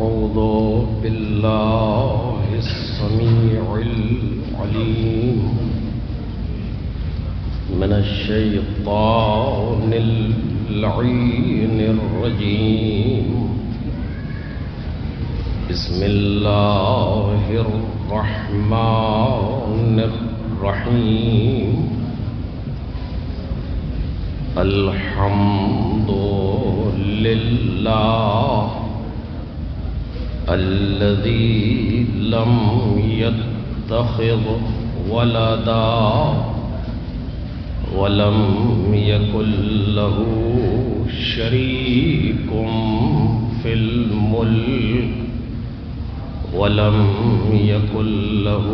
أعوذ بالله السميع العليم من الشيطان اللعين الرجيم. بسم الله الرحمن الرحيم. الحمد لله الذي لم يتخذ ولدا ولم يكن له شريك في الملك ولم يكن له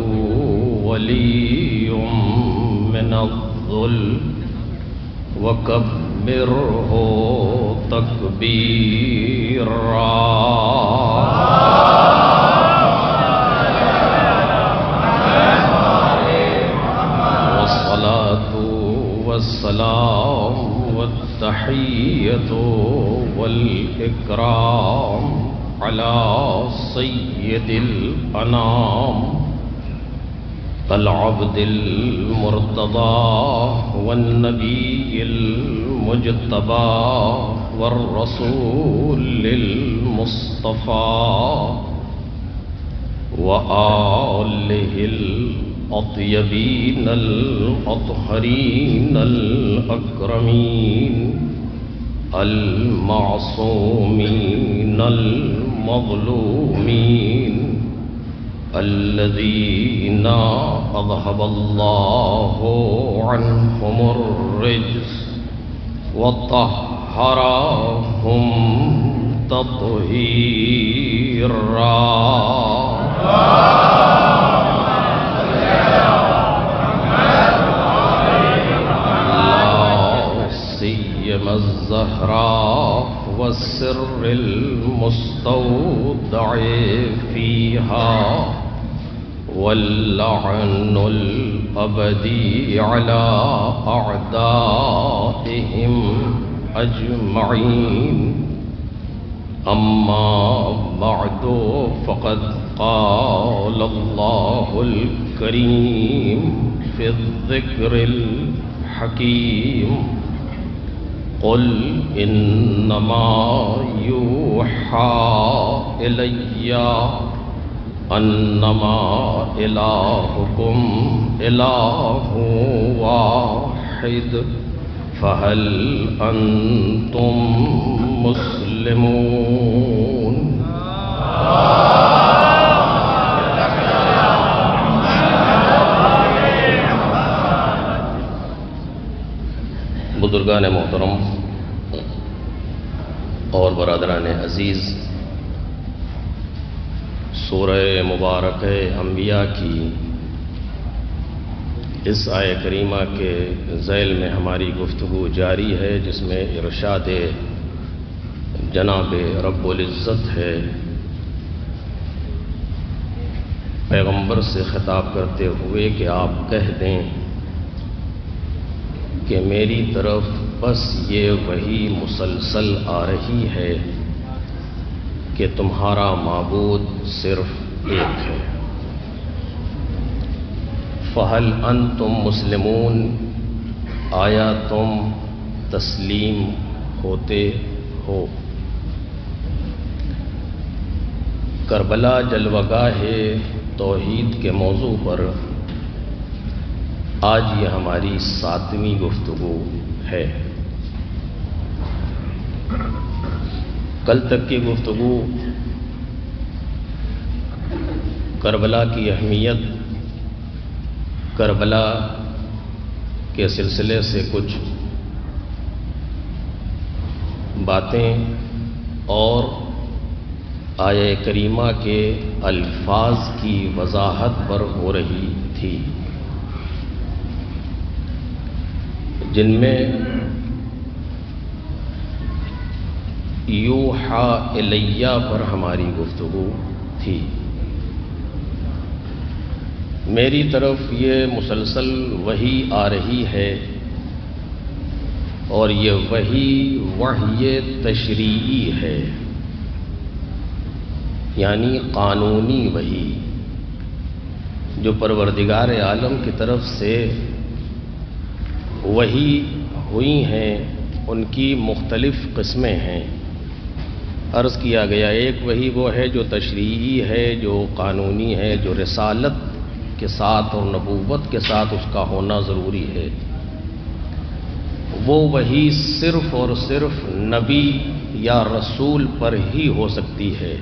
ولي من الذل وكبره تكبيرا. والصلاة والسلام والتحية والإكرام على سيد الأنام العبد المرتضى والنبي المجتبى والرسول المصطفى وآله الأطيبين الأطهرين الأكرمين المعصومين المظلومين الذين أذهب الله عنهم الرجس وطهرهم تطهيرا. لا سيما الزهراء والسر المستودع فيها واللعن الأبدي على أعدائهم أجمعين. أما بعد فقد قال الله الكريم في الذكر الحكيم: قل إنما يوحى إلي أنما إلهكم إله واحد فهل أنتم مسلمون. بزرگان محترم اور برادران عزیز، سورہ مبارک انبیاء کی اس آیہ کریمہ کے ذیل میں ہماری گفتگو جاری ہے، جس میں ارشاد جناب رب العزت ہے. پیغمبر سے خطاب کرتے ہوئے کہ آپ کہہ دیں کہ میری طرف بس یہ وحی مسلسل آ رہی ہے کہ تمہارا معبود صرف ایک ہے. فہل انتم مسلمون، آیا تم تسلیم ہوتے ہو. کربلا جلوگاہ توحید کے موضوع پر آج یہ ہماری 7ویں گفتگو ہے. کل تک کی گفتگو کربلا کی اہمیت، کربلا کے سلسلے سے کچھ باتیں اور آیہ کریمہ کے الفاظ کی وضاحت پر ہو رہی تھی، جن میں یوحا الیہ پر ہماری گفتگو تھی. میری طرف یہ مسلسل وحی آ رہی ہے اور یہ وحی تشریعی ہے. یعنی قانونی وحی جو پروردگار عالم کی طرف سے وحی ہوئی ہیں ان کی مختلف قسمیں ہیں۔ عرض کیا گیا ایک وحی وہ ہے جو تشریعی ہے، جو قانونی ہے، جو رسالت کے ساتھ اور نبوت کے ساتھ اس کا ہونا ضروری ہے۔ وہ وحی صرف اور صرف نبی یا رسول پر ہی ہو سکتی ہے،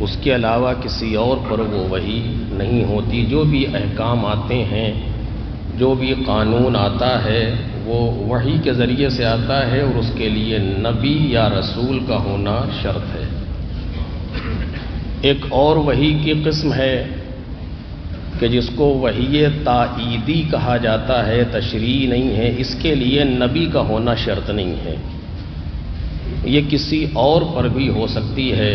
اس کے علاوہ کسی اور پر وہ وحی نہیں ہوتی۔ جو بھی احکام آتے ہیں، جو بھی قانون آتا ہے، وہ وحی کے ذریعے سے آتا ہے اور اس کے لیے نبی یا رسول کا ہونا شرط ہے۔ ایک اور وحی کی قسم ہے کہ جس کو وحی تائیدی کہا جاتا ہے، تشریعی نہیں ہے، اس کے لیے نبی کا ہونا شرط نہیں ہے، یہ کسی اور پر بھی ہو سکتی ہے،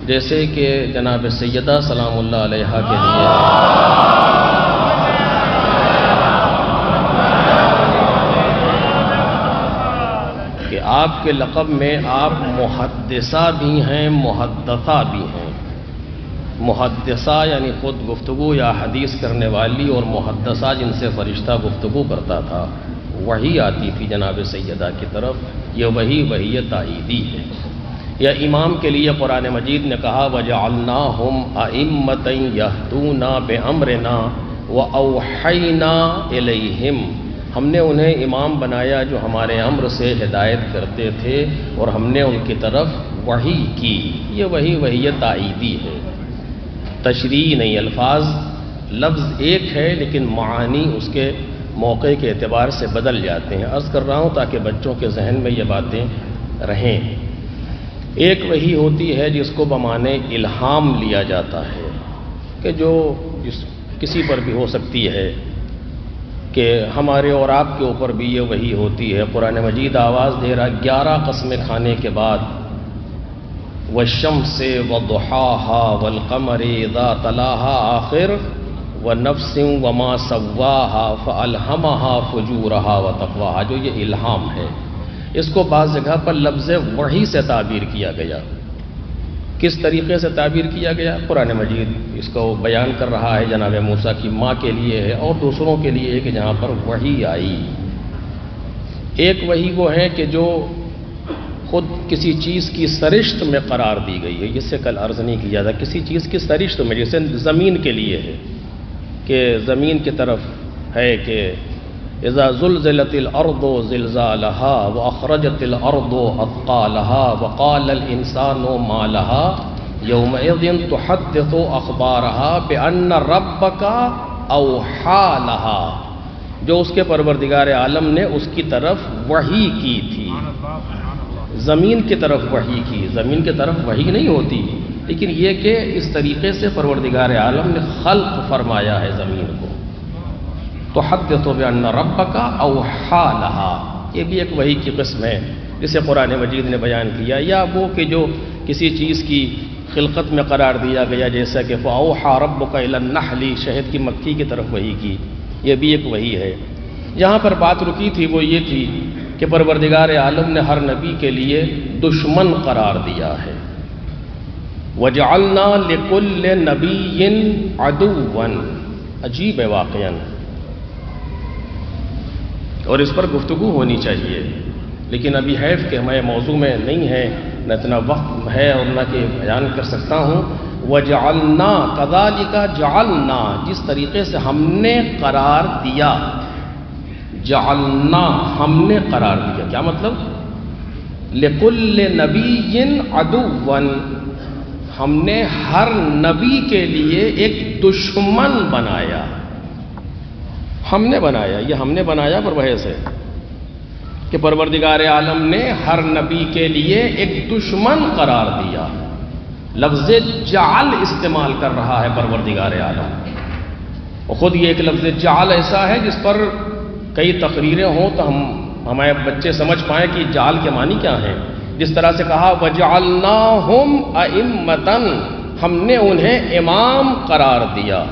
جیسے کہ جناب سیدہ سلام اللہ علیہا کے لیے کہ آپ کے لقب میں آپ محدثہ بھی ہیں، محدثہ بھی ہیں۔ محدثہ یعنی خود گفتگو یا حدیث کرنے والی، اور محدثہ جن سے فرشتہ گفتگو کرتا تھا، وحی آتی تھی جناب سیدہ کی طرف، یہ وحی تائیدی ہے۔ یا امام کے لیے قرآن مجید نے کہا وَجَعَلْنَاهُمْ أَئِمَّةً يَهْدُونَ بِأَمْرِنَا وَأَوْحَيْنَا إِلَيْهِمْ، ہم نے انہیں امام بنایا جو ہمارے امر سے ہدایت کرتے تھے اور ہم نے ان کی طرف وحی کی۔ یہ وحی تائیدی ہے، تشریعی نہیں۔ الفاظ لفظ ایک ہے لیکن معانی اس کے موقع کے اعتبار سے بدل جاتے ہیں۔ عرض کر رہا ہوں تاکہ بچوں کے ذہن میں یہ باتیں رہیں۔ ایک وحی ہوتی ہے جس کو بمعنی الہام لیا جاتا ہے، کہ جو کسی پر بھی ہو سکتی ہے، کہ ہمارے اور آپ کے اوپر بھی یہ وحی ہوتی ہے۔ قرآن مجید آواز دے رہا 11 قسمیں کھانے کے بعد والشمس وضحاها والقمر اذا تلاها آخر ونفس وما سواها فألهمها فجورها وتقواها، جو یہ الہام ہے، اس کو بعض جگہ پر لفظ وحی سے تعبیر کیا گیا۔ کس طریقے سے تعبیر کیا گیا؟ قرآن مجید اس کو بیان کر رہا ہے، جناب موسیٰ کی ماں کے لیے ہے اور دوسروں کے لیے ہے کہ جہاں پر وحی آئی۔ ایک وحی وہ ہے کہ جو خود کسی چیز کی سرشت میں قرار دی گئی ہے، جس سے کل عرض نہیں کیا تھا، کسی چیز کی سرشت میں، جیسے زمین کے لیے ہے کہ زمین کی طرف ہے کہ اذا زلزلت الارض زلزالها واخرجت الارض اثقالها وقال الانسان ما لها يومئذ تحدث اخبارها بان ربك اوحى لها، جو اس کے پروردگار عالم نے اس کی طرف وحی کی تھی، زمین کی طرف وحی کی۔ زمین کی طرف وحی نہیں ہوتی، لیکن یہ کہ اس طریقے سے پروردگار عالم نے خلق فرمایا ہے زمین کو۔ تحدث بأن ربك اوحى لها، یہ بھی ایک وحی کی قسم ہے جسے قرآن مجید نے بیان کیا۔ یا وہ کہ جو کسی چیز کی خلقت میں قرار دیا گیا، جیسا کہ فأوحى ربك إلى النحل، شہد کی مکھی کی طرف وحی کی، یہ بھی ایک وحی ہے۔ جہاں پر بات رکی تھی وہ یہ تھی کہ پروردگار عالم نے ہر نبی کے لیے دشمن قرار دیا ہے۔ وَجَعَلْنَا لِكُلِّ نَبِيٍّ عَدُوًّا، عجیب ہے واقعاً، اور اس پر گفتگو ہونی چاہیے، لیکن ابھی حیف کہ ہمیں موضوع میں نہیں ہے، نہ اتنا وقت ہے اور نہ کہ بیان کر سکتا ہوں۔ وَجَعَلْنَا كَذَلِكَ جَعَلْنَا، جس طریقے سے ہم نے قرار دیا، جعلنا ہم نے قرار دیا، کیا مطلب؟ لِكُلِّ نَبِيٍّ عَدُوًّا، ہم نے ہر نبی کے لیے ایک دشمن بنایا۔ ہم نے بنایا، یہ ہم نے بنایا پر وجہ سے کہ پروردگار عالم نے ہر نبی کے لیے ایک دشمن قرار دیا۔ لفظ جعل استعمال کر رہا ہے پروردگار عالم، اور خود یہ ایک لفظ جعل ایسا ہے جس پر کئی تقریریں ہوں تو ہمارے بچے سمجھ پائیں کہ جعل کے معنی کیا ہیں۔ جس طرح سے کہا وَجَعَلْنَاهُمْ أَئِمَّةً، ہم نے انہیں امام قرار دیا۔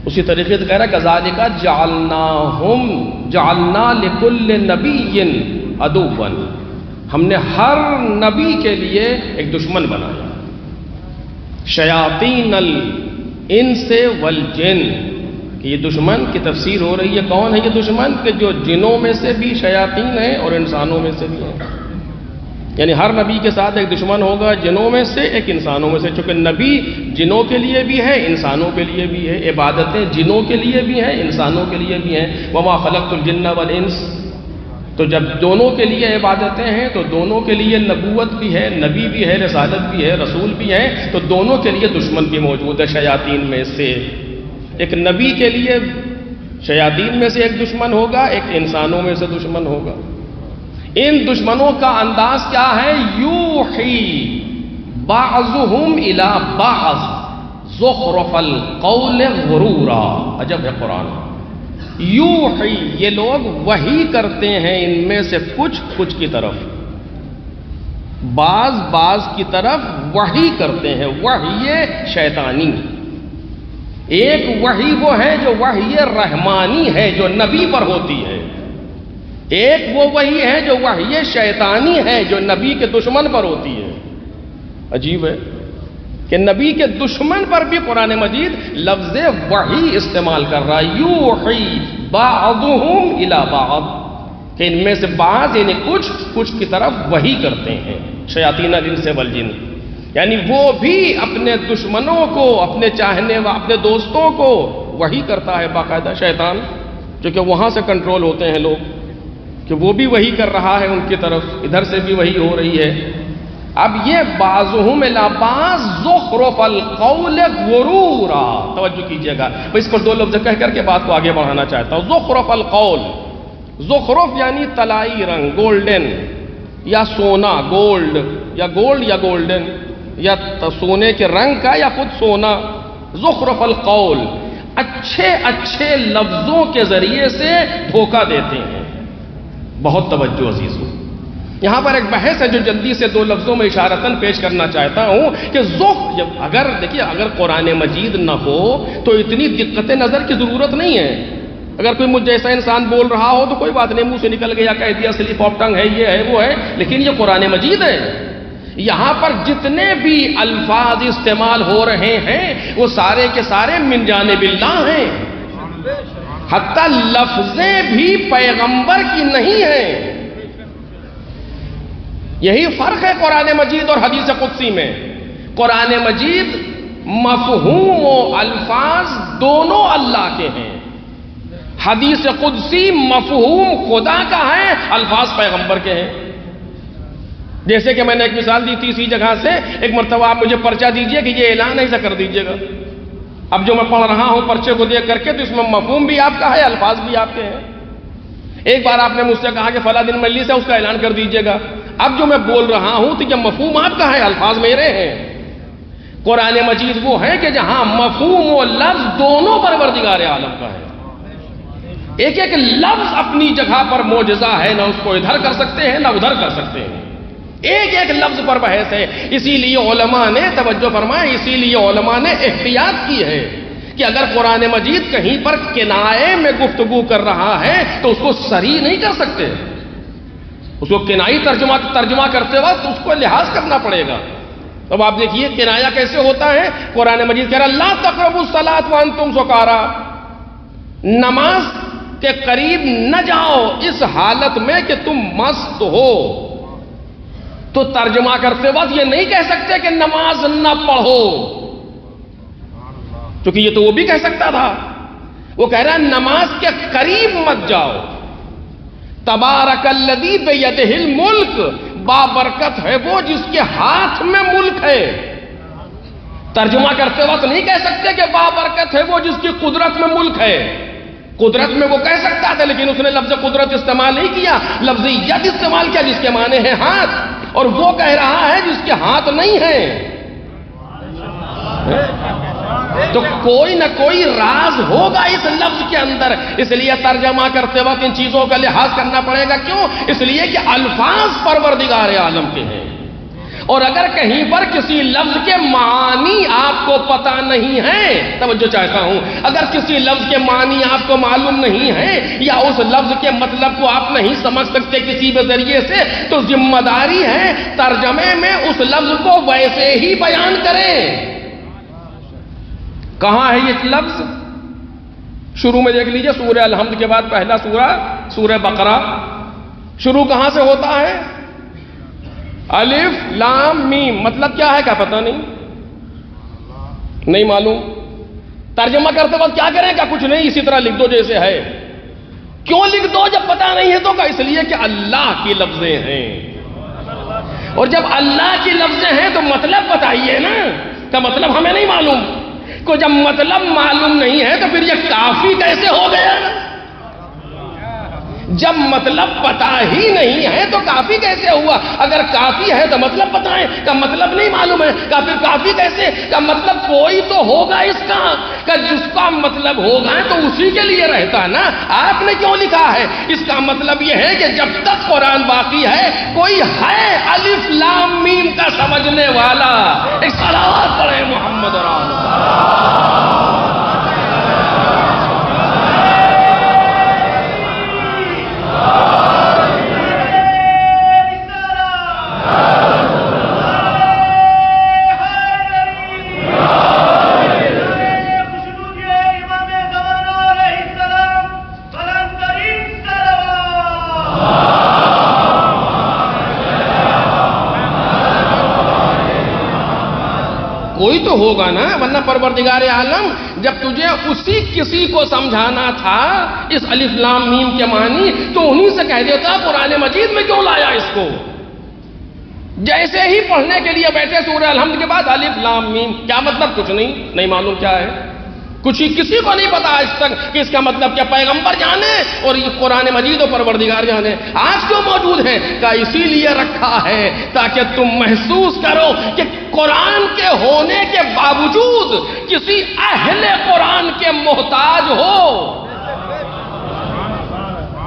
اسی طریقے سے کہہ رہا ہے کذالک جعلناہم، جعلنا لکل نبی عدوا، ہم نے ہر نبی کے لیے ایک دشمن بنایا۔ شیاطین الانس والجن، کہ یہ دشمن کی تفسیر ہو رہی ہے. کون ہے یہ دشمن؟ کہ جو جنوں میں سے بھی شیاطین ہیں اور انسانوں میں سے بھی ہیں. یعنی ہر نبی کے ساتھ ایک دشمن ہوگا، جنوں میں سے ایک انسانوں میں سے. چونکہ نبی جنوں کے لیے بھی ہے، انسانوں کے لیے بھی ہے. عبادتیں جنوں کے لیے بھی ہیں، انسانوں کے لیے بھی ہیں. وما خلقت الجن والانس. تو جب دونوں کے لیے عبادتیں ہیں تو دونوں کے لیے نبوت بھی ہے، نبی بھی ہے، رسالت بھی ہے، رسول بھی ہے. تو دونوں کے لیے دشمن بھی موجود ہے شیاطین میں سے. ایک نبی کے لیے شیاطین میں سے ایک دشمن ہوگا، ایک انسانوں میں سے دشمن ہوگا. ان دشمنوں کا انداز کیا ہے؟ یوحی بعضهم الی بعض زخرف القول غرورا. عجب ہے قرآن. یوحی، یہ لوگ وحی کرتے ہیں ان میں سے کچھ کی طرف، بعض کی طرف وحی کرتے ہیں. وحی شیطانی. ایک وحی وہ ہے جو وحی رحمانی ہے، جو نبی پر ہوتی ہے. ایک وہ وحی ہے جو وحی شیطانی ہے، جو نبی کے دشمن پر ہوتی ہے. عجیب ہے کہ نبی کے دشمن پر بھی قرآن مجید لفظ وحی استعمال کر رہا ہے. یوحی بعضهم الی بعض، کہ ان میں سے بعض یعنی کچھ کی طرف وحی کرتے ہیں. شیاطین الانس والجن، یعنی وہ بھی اپنے دشمنوں کو، اپنے چاہنے اپنے دوستوں کو وحی کرتا ہے باقاعدہ شیطان. چونکہ وہاں سے کنٹرول ہوتے ہیں لوگ، کہ وہ بھی وحی کر رہا ہے ان کی طرف، ادھر سے بھی وحی ہو رہی ہے. اب یہ بعضهم الی بعض زخرف القول غرورا. توجہ کیجئے گا، اس پر دو لفظ کہہ کر کے بات کو آگے بڑھانا چاہتا ہوں. زخرف القول، زخرف یعنی طلائی رنگ، گولڈن یا سونا، گولڈ یا گولڈن، یا سونے کے رنگ کا یا خود سونا. زخرف القول، اچھے لفظوں کے ذریعے سے دھوکہ دیتے ہیں. بہت توجہ عزیزو، یہاں پر ایک بحث ہے جو جلدی سے دو لفظوں میں اشارتاً پیش کرنا چاہتا ہوں کہ اگر قرآن مجید نہ ہو تو اتنی دقت نظر کی ضرورت نہیں ہے. اگر کوئی مجھ جیسا انسان بول رہا ہو تو کوئی بات نہیں، منہ سے نکل گیا، کہہ دیا، سلپ آف ٹنگ ہے، یہ ہے وہ ہے. لیکن یہ قرآن مجید ہے. یہاں پر جتنے بھی الفاظ استعمال ہو رہے ہیں وہ سارے کے سارے من جانب اللہ ہیں. حتیٰ لفظیں بھی پیغمبر کی نہیں ہیں. یہی فرق ہے قرآن مجید اور حدیث قدسی میں. قرآن مجید مفہوم و الفاظ دونوں اللہ کے ہیں. حدیث قدسی مفہوم خدا کا ہے، الفاظ پیغمبر کے ہیں. جیسے کہ میں نے ایک مثال دی تھی اسی جگہ سے، ایک مرتبہ آپ مجھے پرچہ دیجئے کہ یہ اعلان ایسا کر دیجئے گا. اب جو میں پڑھ رہا ہوں پرچے کو دیکھ کر کے تو اس میں مفہوم بھی آپ کا ہے، الفاظ بھی آپ کے ہیں. ایک بار آپ نے مجھ سے کہا کہ فلاں دن مجلس ہے، اس کا اعلان کر دیجئے گا. اب جو میں بول رہا ہوں تو یہ مفہوم آپ کا ہے، الفاظ میرے ہیں. قرآن مجید وہ ہے کہ جہاں مفہوم و لفظ دونوں پروردگار عالم کا ہے. ایک لفظ اپنی جگہ پر معجزہ ہے، نہ اس کو ادھر کر سکتے ہیں نہ ادھر کر سکتے ہیں. ایک لفظ پر بحث ہے. اسی لیے علماء نے توجہ فرمائے، اسی لیے علماء نے احتیاط کی ہے کہ اگر قرآن مجید کہیں پر کنائے میں گفتگو کر رہا ہے تو اس کو صریح نہیں کر سکتے. اس کو کنائی ترجمہ کرتے وقت اس کو لحاظ کرنا پڑے گا. اب آپ دیکھیے کنایا کیسے ہوتا ہے. قرآن مجید کہہ رہا لا تقربوا الصلاۃ وانتم سکارا، نماز کے قریب نہ جاؤ اس حالت میں کہ تم مست ہو. تو ترجمہ کرتے وقت یہ نہیں کہہ سکتے کہ نماز نہ پڑھو، کیونکہ یہ تو وہ بھی کہہ سکتا تھا. وہ کہہ رہا ہے نماز کے قریب مت جاؤ. تبارک الذی بیدہ الملک، بابرکت ہے وہ جس کے ہاتھ میں ملک ہے. ترجمہ کرتے وقت نہیں کہہ سکتے کہ بابرکت ہے وہ جس کی قدرت میں ملک ہے. قدرت میں وہ کہہ سکتا تھا لیکن اس نے لفظ قدرت استعمال نہیں کیا، لفظ ید استعمال کیا جس کے معنی ہے ہاتھ. اور وہ کہہ رہا ہے جس کے ہاتھ نہیں ہے. تو کوئی نہ کوئی راز ہوگا اس لفظ کے اندر. اس لیے ترجمہ کرتے وقت ان چیزوں کا لحاظ کرنا پڑے گا. کیوں؟ اس لیے کہ الفاظ پروردگار عالم کے ہیں. اور اگر کہیں پر کسی لفظ کے معنی آپ کو پتہ نہیں ہے، توجہ چاہتا ہوں، اگر کسی لفظ کے معنی آپ کو معلوم نہیں ہے یا اس لفظ کے مطلب کو آپ نہیں سمجھ سکتے کسی بھی ذریعے سے، تو ذمہ داری ہے ترجمے میں اس لفظ کو ویسے ہی بیان کریں. کہاں ہے یہ لفظ؟ شروع میں دیکھ لیجئے، سورہ الحمد کے بعد پہلا سورہ سورہ بقرہ، شروع کہاں سے ہوتا ہے؟ الف لام میم، مطلب کیا ہے؟ کیا پتہ نہیں معلوم؟ ترجمہ کرتے وقت کیا کریں؟ کیا کچھ نہیں، اسی طرح لکھ دو جیسے ہے۔ کیوں لکھ دو جب پتہ نہیں ہے تو؟ کہ اس لیے کہ اللہ کی لفظیں ہیں، اور جب اللہ کی لفظیں ہیں تو مطلب بتائیے نا، کا مطلب ہمیں نہیں معلوم کو، جب مطلب معلوم نہیں ہے تو پھر یہ کافی کیسے ہو گیا؟ جب مطلب پتا ہی نہیں ہے تو کافی کیسے ہوا؟ اگر کافی ہے تو مطلب بتائیں، کا مطلب نہیں معلوم ہے، کا پھر کافی کیسے؟ کا مطلب کوئی تو ہوگا اس کا، کہ جس کا مطلب ہوگا تو اسی کے لیے رہتا نا۔ آپ نے کیوں لکھا ہے؟ اس کا مطلب یہ ہے کہ جب تک قرآن باقی ہے کوئی ہے الف لام میم کا سمجھنے والا۔ ایک صلوات پڑھیں محمد اور آل محمد۔ کوئی تو ہوگا نا، ورنہ پروردگار عالم جب تجھے اسی کسی کو سمجھانا تھا اس الف لام میم کے معنی تو انہی سے کہہ دیتا قرآن مجید میں کیوں لایا اس کو؟ جیسے ہی پڑھنے کے لیے بیٹھے سورہ الحمد کے بعد الف لام میم، کیا مطلب؟ کچھ نہیں معلوم کیا ہے، کچھ ہی کسی کو نہیں پتا آج تک کہ اس کا مطلب کیا۔ پیغمبر جانے اور یہ قرآن مجید و پروردگار جانے۔ آج کیوں موجود ہے؟ کہ اسی لیے رکھا ہے تاکہ تم محسوس کرو کہ قرآن کے ہونے کے باوجود کسی اہل قرآن کے محتاج ہو،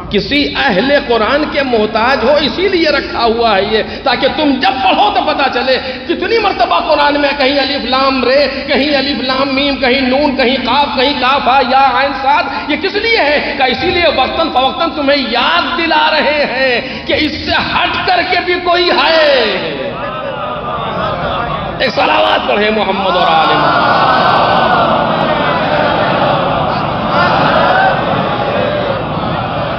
کسی اہل قرآن کے محتاج ہو، اسی لیے رکھا ہوا ہے یہ، تاکہ تم جب پڑھو تو پتا چلے۔ کتنی مرتبہ قرآن میں کہیں الف لام رے، کہیں الف لام میم، کہیں نون، کہیں قاف، کہیں کاف ہا یا عین صاد۔ یہ کس لیے ہے؟ کہ اسی لیے وقتاً فوقتاً تمہیں یاد دلا رہے ہیں کہ اس سے ہٹ کر کے بھی کوئی ہے۔ ایک صلوات پڑھے محمد اور آل محمد۔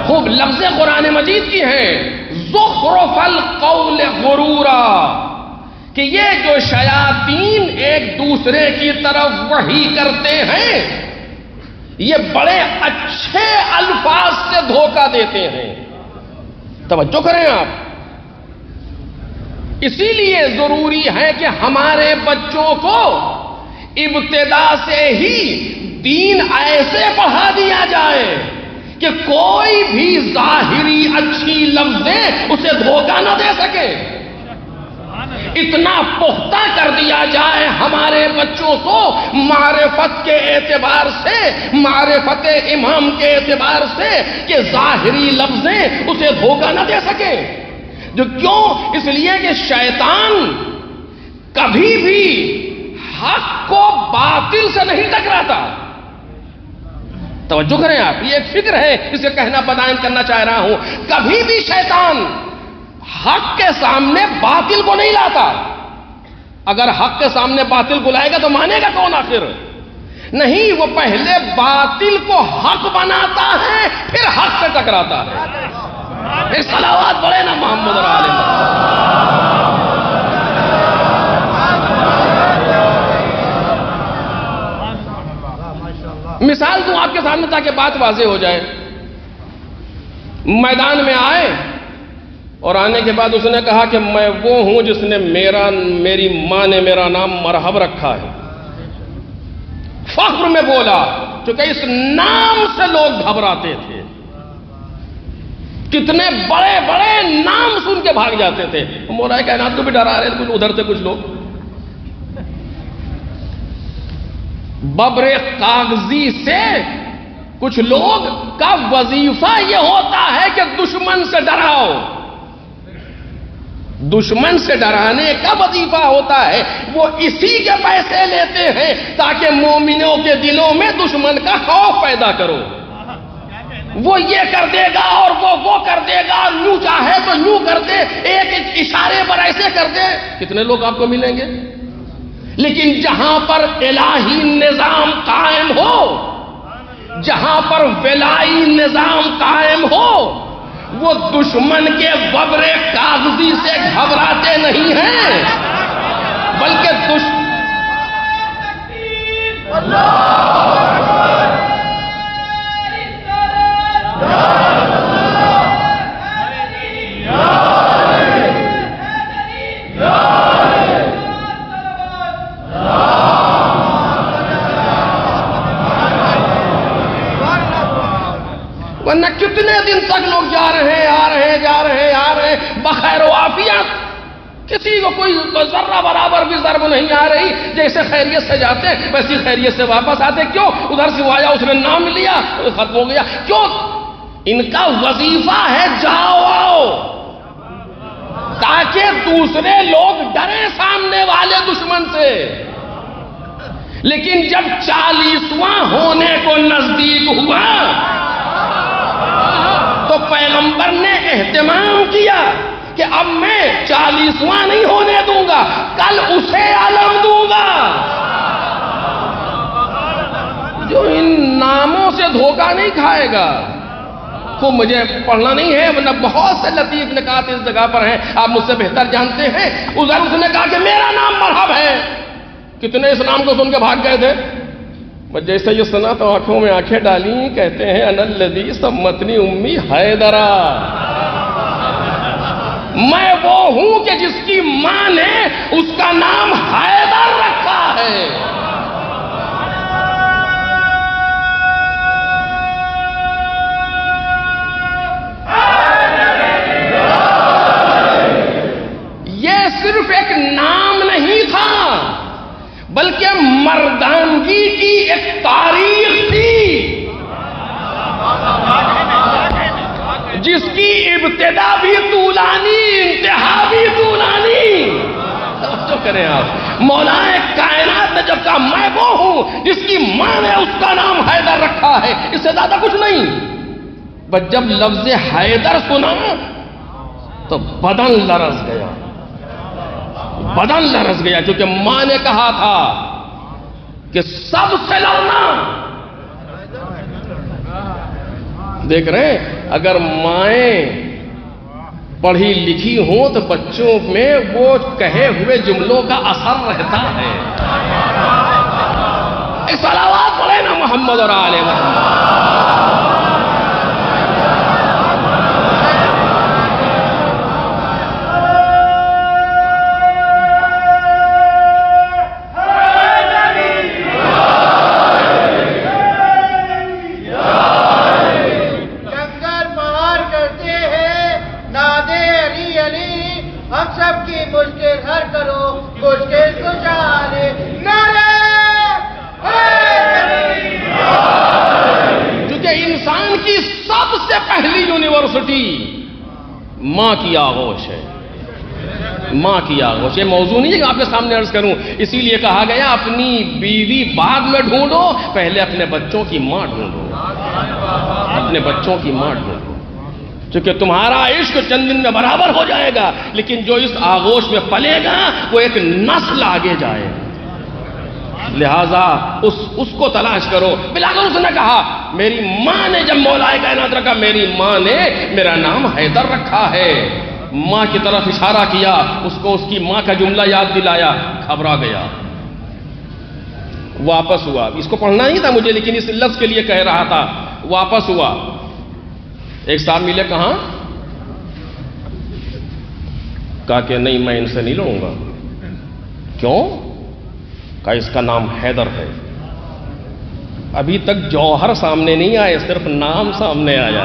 خوب لفظ قرآن مجید کی ہیں، زخرف القول غرورا، کہ یہ جو شیاطین ایک دوسرے کی طرف وحی کرتے ہیں یہ بڑے اچھے الفاظ سے دھوکہ دیتے ہیں۔ توجہ کریں آپ، اسی لیے ضروری ہے کہ ہمارے بچوں کو ابتدا سے ہی دین ایسے پڑھا دیا جائے کہ کوئی بھی ظاہری اچھی لفظیں اسے دھوکہ نہ دے سکے۔ اتنا پختہ کر دیا جائے ہمارے بچوں کو معرفت کے اعتبار سے، معرفت امام کے اعتبار سے، کہ ظاہری لفظیں اسے دھوکہ نہ دے سکے۔ جو کیوں؟ اس لیے کہ شیطان کبھی بھی حق کو باطل سے نہیں ٹکراتا۔ توجہ کریں آپ، یہ ایک فکر ہے، اسے کہنا بیان کرنا چاہ رہا ہوں۔ کبھی بھی شیطان حق کے سامنے باطل کو نہیں لاتا۔ اگر حق کے سامنے باطل کو لائے گا تو مانے گا کون آخر؟ نہیں، وہ پہلے باطل کو حق بناتا ہے پھر حق سے ٹکراتا ہے۔ ایک صلوات پڑھے نا محمد اور آل محمد۔ مثال دوں آپ کے سامنے تاکہ بات واضح ہو جائے۔ میدان میں آئے اور آنے کے بعد اس نے کہا کہ میں وہ ہوں جس نے میری ماں نے میرا نام مرحب رکھا ہے۔ فخر میں بولا، چونکہ اس نام سے لوگ گھبراتے تھے۔ کتنے بڑے بڑے نام سن کے بھاگ جاتے تھے۔ مولا کائنات کو بھی ڈرا رہے تھے ادھر سے کچھ لوگ۔ ببر کاغذی سے کچھ لوگ کا وظیفہ یہ ہوتا ہے کہ دشمن سے ڈراؤ۔ دشمن سے ڈرانے کا وظیفہ ہوتا ہے، وہ اسی کے پیسے لیتے ہیں تاکہ مومنوں کے دلوں میں دشمن کا خوف پیدا کرو۔ وہ یہ کر دے گا اور وہ کر دے گا، یوں چاہے تو یوں کر دے، ایک اشارے پر ایسے کر دے۔ کتنے لوگ آپ کو ملیں گے لیکن جہاں پر الہی نظام قائم ہو، جہاں پر ولائی نظام قائم ہو، وہ دشمن کے وبر کاغذی سے گھبراتے نہیں ہیں، بلکہ ورنہ کتنے دن تک لوگ جا رہے ہیں، آ رہے ہیں بخیر و عافیت، کسی کو کوئی ذرہ برابر بھی ضرب نہیں آ رہی، جیسے خیریت سے جاتے ویسی خیریت سے واپس آتے۔ کیوں؟ ادھر سے وہ آیا، اس نے نام لیا، ختم ہو گیا۔ کیوں؟ ان کا وظیفہ ہے جاؤ آؤ، تاکہ دوسرے لوگ ڈرے سامنے والے دشمن سے۔ لیکن جب 40واں ہونے کو نزدیک ہوا تو پیغمبر نے اہتمام کیا کہ اب میں 40واں نہیں ہونے دوں گا، کل اسے علم دوں گا۔ جو ان ناموں سے دھوکہ نہیں کھائے گا، کو مجھے پڑھنا نہیں ہے، ورنہ بہت سے لطیف نکات اس جگہ پر ہیں، آپ مجھ سے بہتر جانتے ہیں۔ ادھر اس نے کہا کہ میرا نام مرحب ہے، کتنے اس نام کو سن کے بھاگ گئے تھے؟ بس جیسے یہ سنا تو آنکھوں میں آنکھیں ڈالی، کہتے ہیں انا الذی سمتنی امی حیدرا، میں وہ ہوں کہ جس کی ماں نے اس کا نام حیدر رکھا ہے۔ یہ صرف ایک نام نہیں تھا، بلکہ مردانگی کی ایک تاریخ تھی، جس کی ابتدا بھی طولانی، انتہا بھی طولانی۔ توجہ کریں آپ، مولا کائنات نے جب کہا میں وہ ہوں جس کی ماں نے اس کا نام حیدر رکھا ہے، اس سے زیادہ کچھ نہیں۔ بس جب لفظ حیدر سنا تو بدن لرز گیا، بدن لرز گیا، کیونکہ ماں نے کہا تھا کہ سب سے لڑنا۔ دیکھ رہے ہیں، اگر مائیں پڑھی لکھی ہوں تو بچوں میں وہ کہے ہوئے جملوں کا اثر رہتا ہے۔ ایک صلوات پڑھے نا محمد اور آل محمد۔ پہلی یونیورسٹی ماں کی آغوش ہے، ماں کی آغوش۔ یہ موضوع نہیں ہے کہ آپ کے سامنے عرض کروں، اسی لیے کہا گیا اپنی بیوی بعد میں ڈھونڈو، پہلے اپنے بچوں کی ماں ڈھونڈو، اپنے بچوں کی ماں ڈھونڈو، چونکہ تمہارا عشق چند دن میں برابر ہو جائے گا، لیکن جو اس آغوش میں پلے گا وہ ایک نسل آگے جائے گا۔ لہذا اس کو تلاش کرو۔ بلاغر اس نے کہا میری ماں نے جب مولا کائنات رکھا، میری ماں نے میرا نام حیدر رکھا ہے۔ ماں کی طرف اشارہ کیا، اس کو اس کی ماں کا جملہ یاد دلایا، گھبرا گیا، واپس ہوا۔ اس کو پڑھنا نہیں تھا مجھے، لیکن اس لفظ کے لیے کہہ رہا تھا۔ واپس ہوا، ایک صاحب ملے، کہاں؟ کہا کہ نہیں میں ان سے نہیں لڑوں گا۔ کیوں؟ کہا اس کا نام حیدر ہے۔ ابھی تک جوہر سامنے نہیں آئے، صرف نام سامنے آیا۔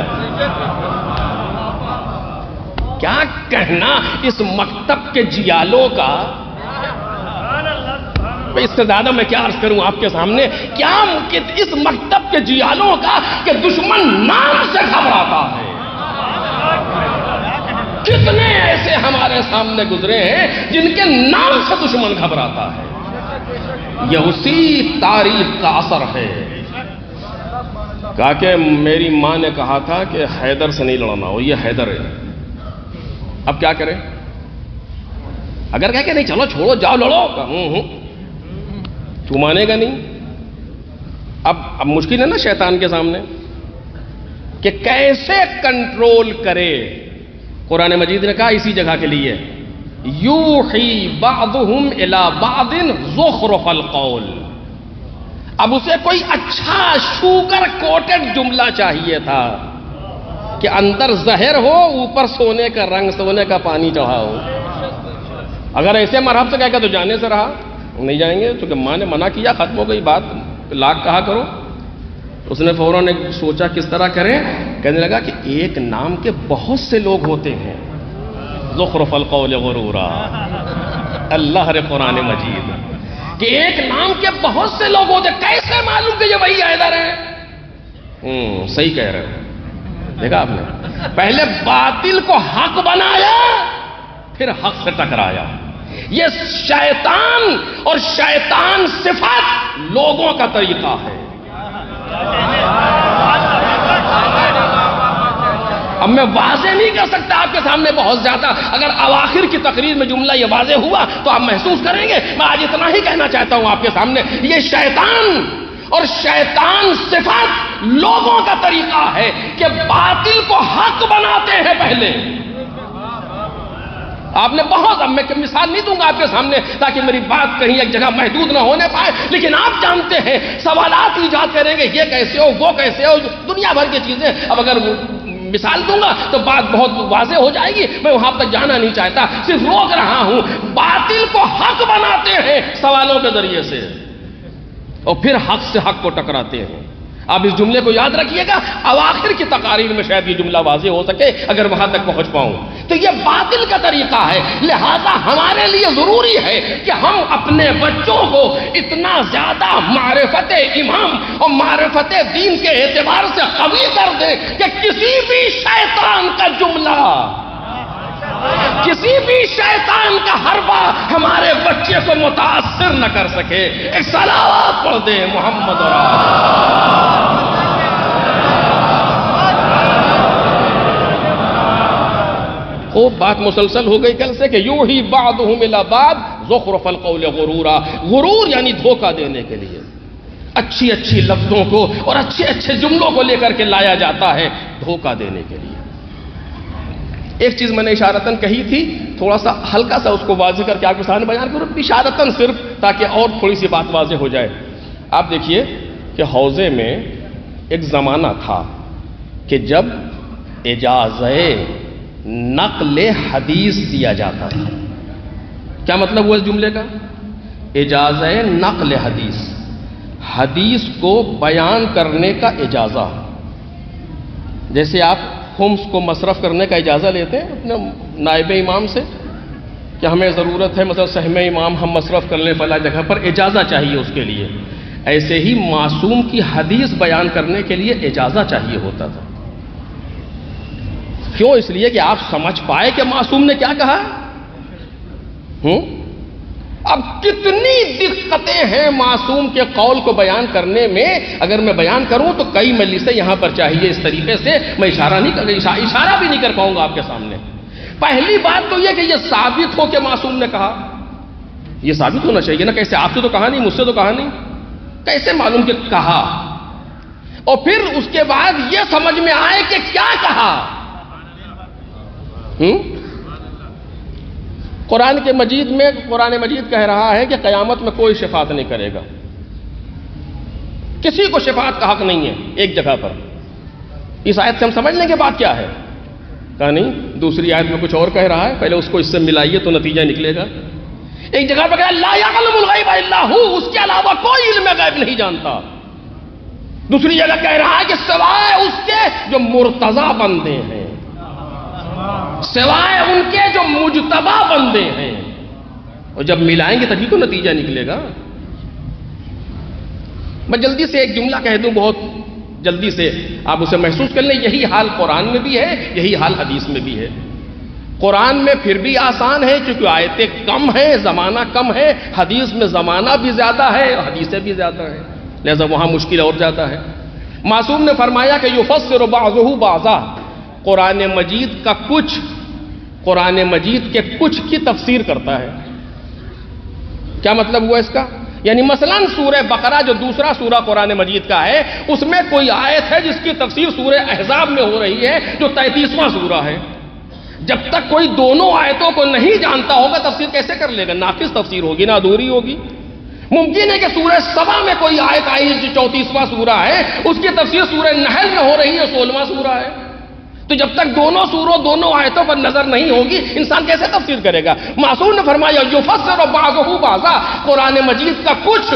کیا کہنا اس مکتب کے جیالوں کا، اس سے زیادہ میں کیا عرض کروں آپ کے سامنے، کیا اس مکتب کے جیالوں کا کہ دشمن نام سے گھبراتا ہے۔ کتنے ایسے ہمارے سامنے گزرے ہیں جن کے نام سے دشمن گھبراتا ہے۔ یہ اسی تاریخ کا اثر ہے۔ کہا کہ میری ماں نے کہا تھا کہ حیدر سے نہیں لڑنا ہو، یہ حیدر ہے، اب کیا کریں؟ اگر کہہ کہ نہیں چلو چھوڑو جاؤ لڑو، تو مانے گا نہیں. اب مشکل ہے نا شیطان کے سامنے کہ کیسے کنٹرول کرے. قرآن مجید نے کہا اسی جگہ کے لیے یوحی بعضهم الی بعض زخرف القول. اب اسے کوئی اچھا شوگر کوٹڈ جملہ چاہیے تھا کہ اندر زہر ہو اوپر سونے کا رنگ سونے کا پانی چڑھا ہو. اگر ایسے مرحب سے کہے گا تو جانے سے رہا نہیں جائیں گے چونکہ ماں نے منع کیا ختم ہو گئی بات لاکھ کہا کرو. اس نے فوراً سوچا کس طرح کریں. کہنے لگا کہ ایک نام کے بہت سے لوگ ہوتے ہیں زخرف القول غرورا. اللہ رے قرآن مجید کہ ایک نام کے بہت سے لوگ ہوتے ہیں. کیسے معلوم کہ یہ وہی حیدر ہے؟ صحیح کہہ رہے ہو. دیکھا آپ نے پہلے باطل کو حق بنایا پھر حق سے ٹکرایا. یہ شیطان اور شیطان صفات لوگوں کا طریقہ ہے. اب میں واضح نہیں کر سکتا آپ کے سامنے بہت زیادہ. اگر اواخر کی تقریر میں جملہ یہ واضح ہوا تو آپ محسوس کریں گے. میں آج اتنا ہی کہنا چاہتا ہوں آپ کے سامنے یہ شیطان اور شیطان صفات لوگوں کا طریقہ ہے کہ باطل کو حق بناتے ہیں پہلے. آپ نے بہت اب میں مثال نہیں دوں گا آپ کے سامنے تاکہ میری بات کہیں ایک جگہ محدود نہ ہونے پائے. لیکن آپ جانتے ہیں سوالات ایجاد کریں گے یہ کیسے ہو وہ کیسے ہو دنیا بھر کی چیزیں. اب اگر مثال دوں گا تو بات بہت واضح ہو جائے گی. میں وہاں تک جانا نہیں چاہتا صرف روک رہا ہوں. باطل کو حق بناتے ہیں سوالوں کے ذریعے سے اور پھر حق سے حق کو ٹکراتے ہیں. آپ اس جملے کو یاد رکھیے گا. اواخر کی تقاریر میں شاید یہ جملہ واضح ہو سکے اگر وہاں تک پہنچ پاؤں. تو یہ باطل کا طریقہ ہے. لہذا ہمارے لیے ضروری ہے کہ ہم اپنے بچوں کو اتنا زیادہ معرفت امام اور معرفت دین کے اعتبار سے قوی کر دیں کہ کسی بھی شیطان کا جملہ کسی بھی شیطان کا حربہ ہمارے بچے کو متاثر نہ کر سکے. ایک صلوات پڑھ دیں محمد اور خوب بات مسلسل ہو گئی کل سے کہ یوں ہی بعضهم الی بعض زخرف القول غرورا. غرور یعنی دھوکہ دینے کے لیے اچھی اچھی لفظوں کو اور اچھے اچھے جملوں کو لے کر کے لایا جاتا ہے دھوکہ دینے کے لیے. ایک چیز میں نے اشارتاً کہی تھی تھوڑا سا ہلکا سا اس کو واضح کر کے آپ کے سامنے بیان کروں اشارتاً صرف تاکہ اور تھوڑی سی بات واضح ہو جائے. آپ دیکھیے کہ حوضے میں ایک زمانہ تھا کہ جب اجازہ نقل حدیث دیا جاتا تھا. کیا مطلب ہوا اس جملے کا؟ اجازہ نقل حدیث حدیث کو بیان کرنے کا اجازہ. جیسے آپ خمس کو مصرف کرنے کا اجازہ لیتے ہیں اپنے نائب امام سے کہ ہمیں ضرورت ہے مثلا سہم امام ہم مصرف کر لیں فلاں جگہ پر اجازہ چاہیے اس کے لیے. ایسے ہی معصوم کی حدیث بیان کرنے کے لیے اجازہ چاہیے ہوتا تھا. کیوں؟ اس لیے کہ آپ سمجھ پائے کہ معصوم نے کیا کہا. اب کتنی دقتیں ہیں معصوم کے قول کو بیان کرنے میں. اگر میں بیان کروں تو کئی مجلسیں یہاں پر چاہیے اس طریقے سے میں اشارہ بھی نہیں کر پاؤں گا آپ کے سامنے. پہلی بات تو یہ کہ یہ ثابت ہو کہ معصوم نے کہا. یہ ثابت ہونا چاہیے نا. کیسے آپ سے تو کہا نہیں مجھ سے تو کہا نہیں کیسے معلوم کہ کہا. اور پھر اس کے بعد یہ سمجھ میں آئے کہ کیا کہا. قرآن مجید کہہ رہا ہے کہ قیامت میں کوئی شفاعت نہیں کرے گا. کسی کو شفاعت کا حق نہیں ہے. ایک جگہ پر اس آیت سے ہم سمجھ لیں کہ بات کیا ہے. کہا نہیں دوسری آیت میں کچھ اور کہہ رہا ہے پہلے اس کو اس سے ملائیے تو نتیجہ نکلے گا. ایک جگہ پر کہا لا یعلم الغیب الا ہو اس کے علاوہ کوئی علم غیب نہیں جانتا. دوسری جگہ کہہ رہا ہے کہ سوائے اس کے جو مرتضی بندے ہیں سوائے ان کے جو مجتبی بندے ہیں. اور جب ملائیں گے تبھی تو نتیجہ نکلے گا. میں جلدی سے ایک جملہ کہہ دوں بہت جلدی سے آپ اسے محسوس کر لیں. یہی حال قرآن میں بھی ہے یہی حال حدیث میں بھی ہے. قرآن میں پھر بھی آسان ہے کیونکہ آیتیں کم ہیں زمانہ کم ہے. حدیث میں زمانہ بھی زیادہ ہے اور حدیثیں بھی زیادہ ہیں لہذا وہاں مشکل اور زیادہ ہے. معصوم نے فرمایا کہ یفسر بعضہ بعضا. قرآن مجید کے کچھ کی تفسیر کرتا ہے. کیا مطلب ہوا اس کا؟ یعنی مثلا سورہ بقرہ جو دوسرا سورہ قرآن مجید کا ہے، اس میں کوئی آیت ہے جس کی تفسیر سورہ احزاب میں ہو رہی ہے جو 33واں سورہ ہے۔ جب تک کوئی دونوں آیتوں کو نہیں جانتا ہوگا تفسیر کیسے کر لے گا؟ ناقص تفسیر ہوگی نا، ادھوری ہوگی۔ ممکن ہے کہ سورہ سبا میں کوئی آیت آئی جو 34واں سورہ ہے، اس کی تفسیر سورہ نحل میں ہو رہی ہے 16واں سورہ ہے۔ تو جب تک دونوں سوروں دونوں آیتوں پر نظر نہیں ہوگی انسان کیسے تفسیر کرے گا؟ معصوم نے فرمایا یفسر بعضہ بعضا، قرآن مجید کا کچھ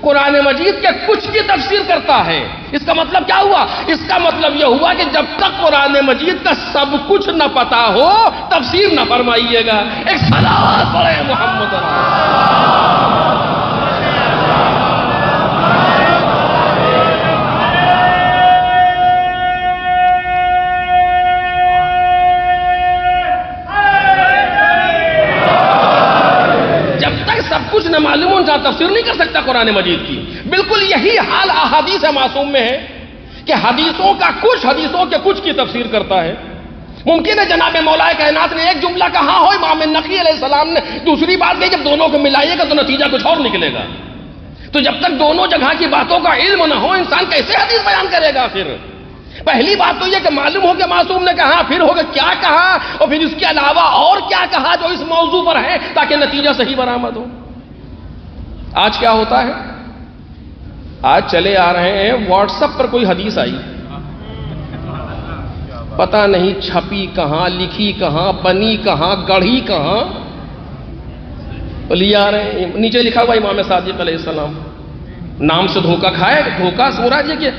قرآن مجید کے کچھ کی تفسیر کرتا ہے۔ اس کا مطلب کیا ہوا؟ اس کا مطلب یہ ہوا کہ جب تک قرآن مجید کا سب کچھ نہ پتا ہو تفسیر نہ فرمائیے گا۔ ایک صلوات پڑھیں محمد سب کچھ نہ معلوم ہو انسان تفسیر نہیں کر سکتا قرآن مجید کی۔ بالکل یہی حال احادیث معصوم میں ہے کہ حدیثوں کا کچھ حدیثوں کے کچھ کی تفسیر کرتا ہے۔ ممکن ہے جناب مولا کائنات نے ایک جملہ کہا ہو، امام نقی علیہ السلام نے دوسری بات کہی، جب دونوں کو ملائیے گا تو نتیجہ کچھ اور نکلے گا۔ تو جب تک دونوں جگہ کی باتوں کا علم نہ ہو انسان کیسے حدیث بیان کرے گا؟ پھر پہلی بات تو یہ کہ معلوم ہو کہ معصوم نے کہا، پھر ہوگا کیا کہا اور پھر اس کے علاوہ اور کیا کہا جو اس موضوع پر ہے تاکہ نتیجہ صحیح برآمد ہو۔ آج کیا ہوتا ہے؟ آج چلے آ رہے ہیں واٹس ایپ پر کوئی حدیث آئی، پتہ نہیں چھپی کہاں، لکھی کہاں، بنی کہاں، گڑھی کہاں، لے آ رہے ہیں۔ نیچے لکھا ہوا امام صادق علیہ السلام، نام سے دھوکہ کھائے، دھوکہ سورا جی کہ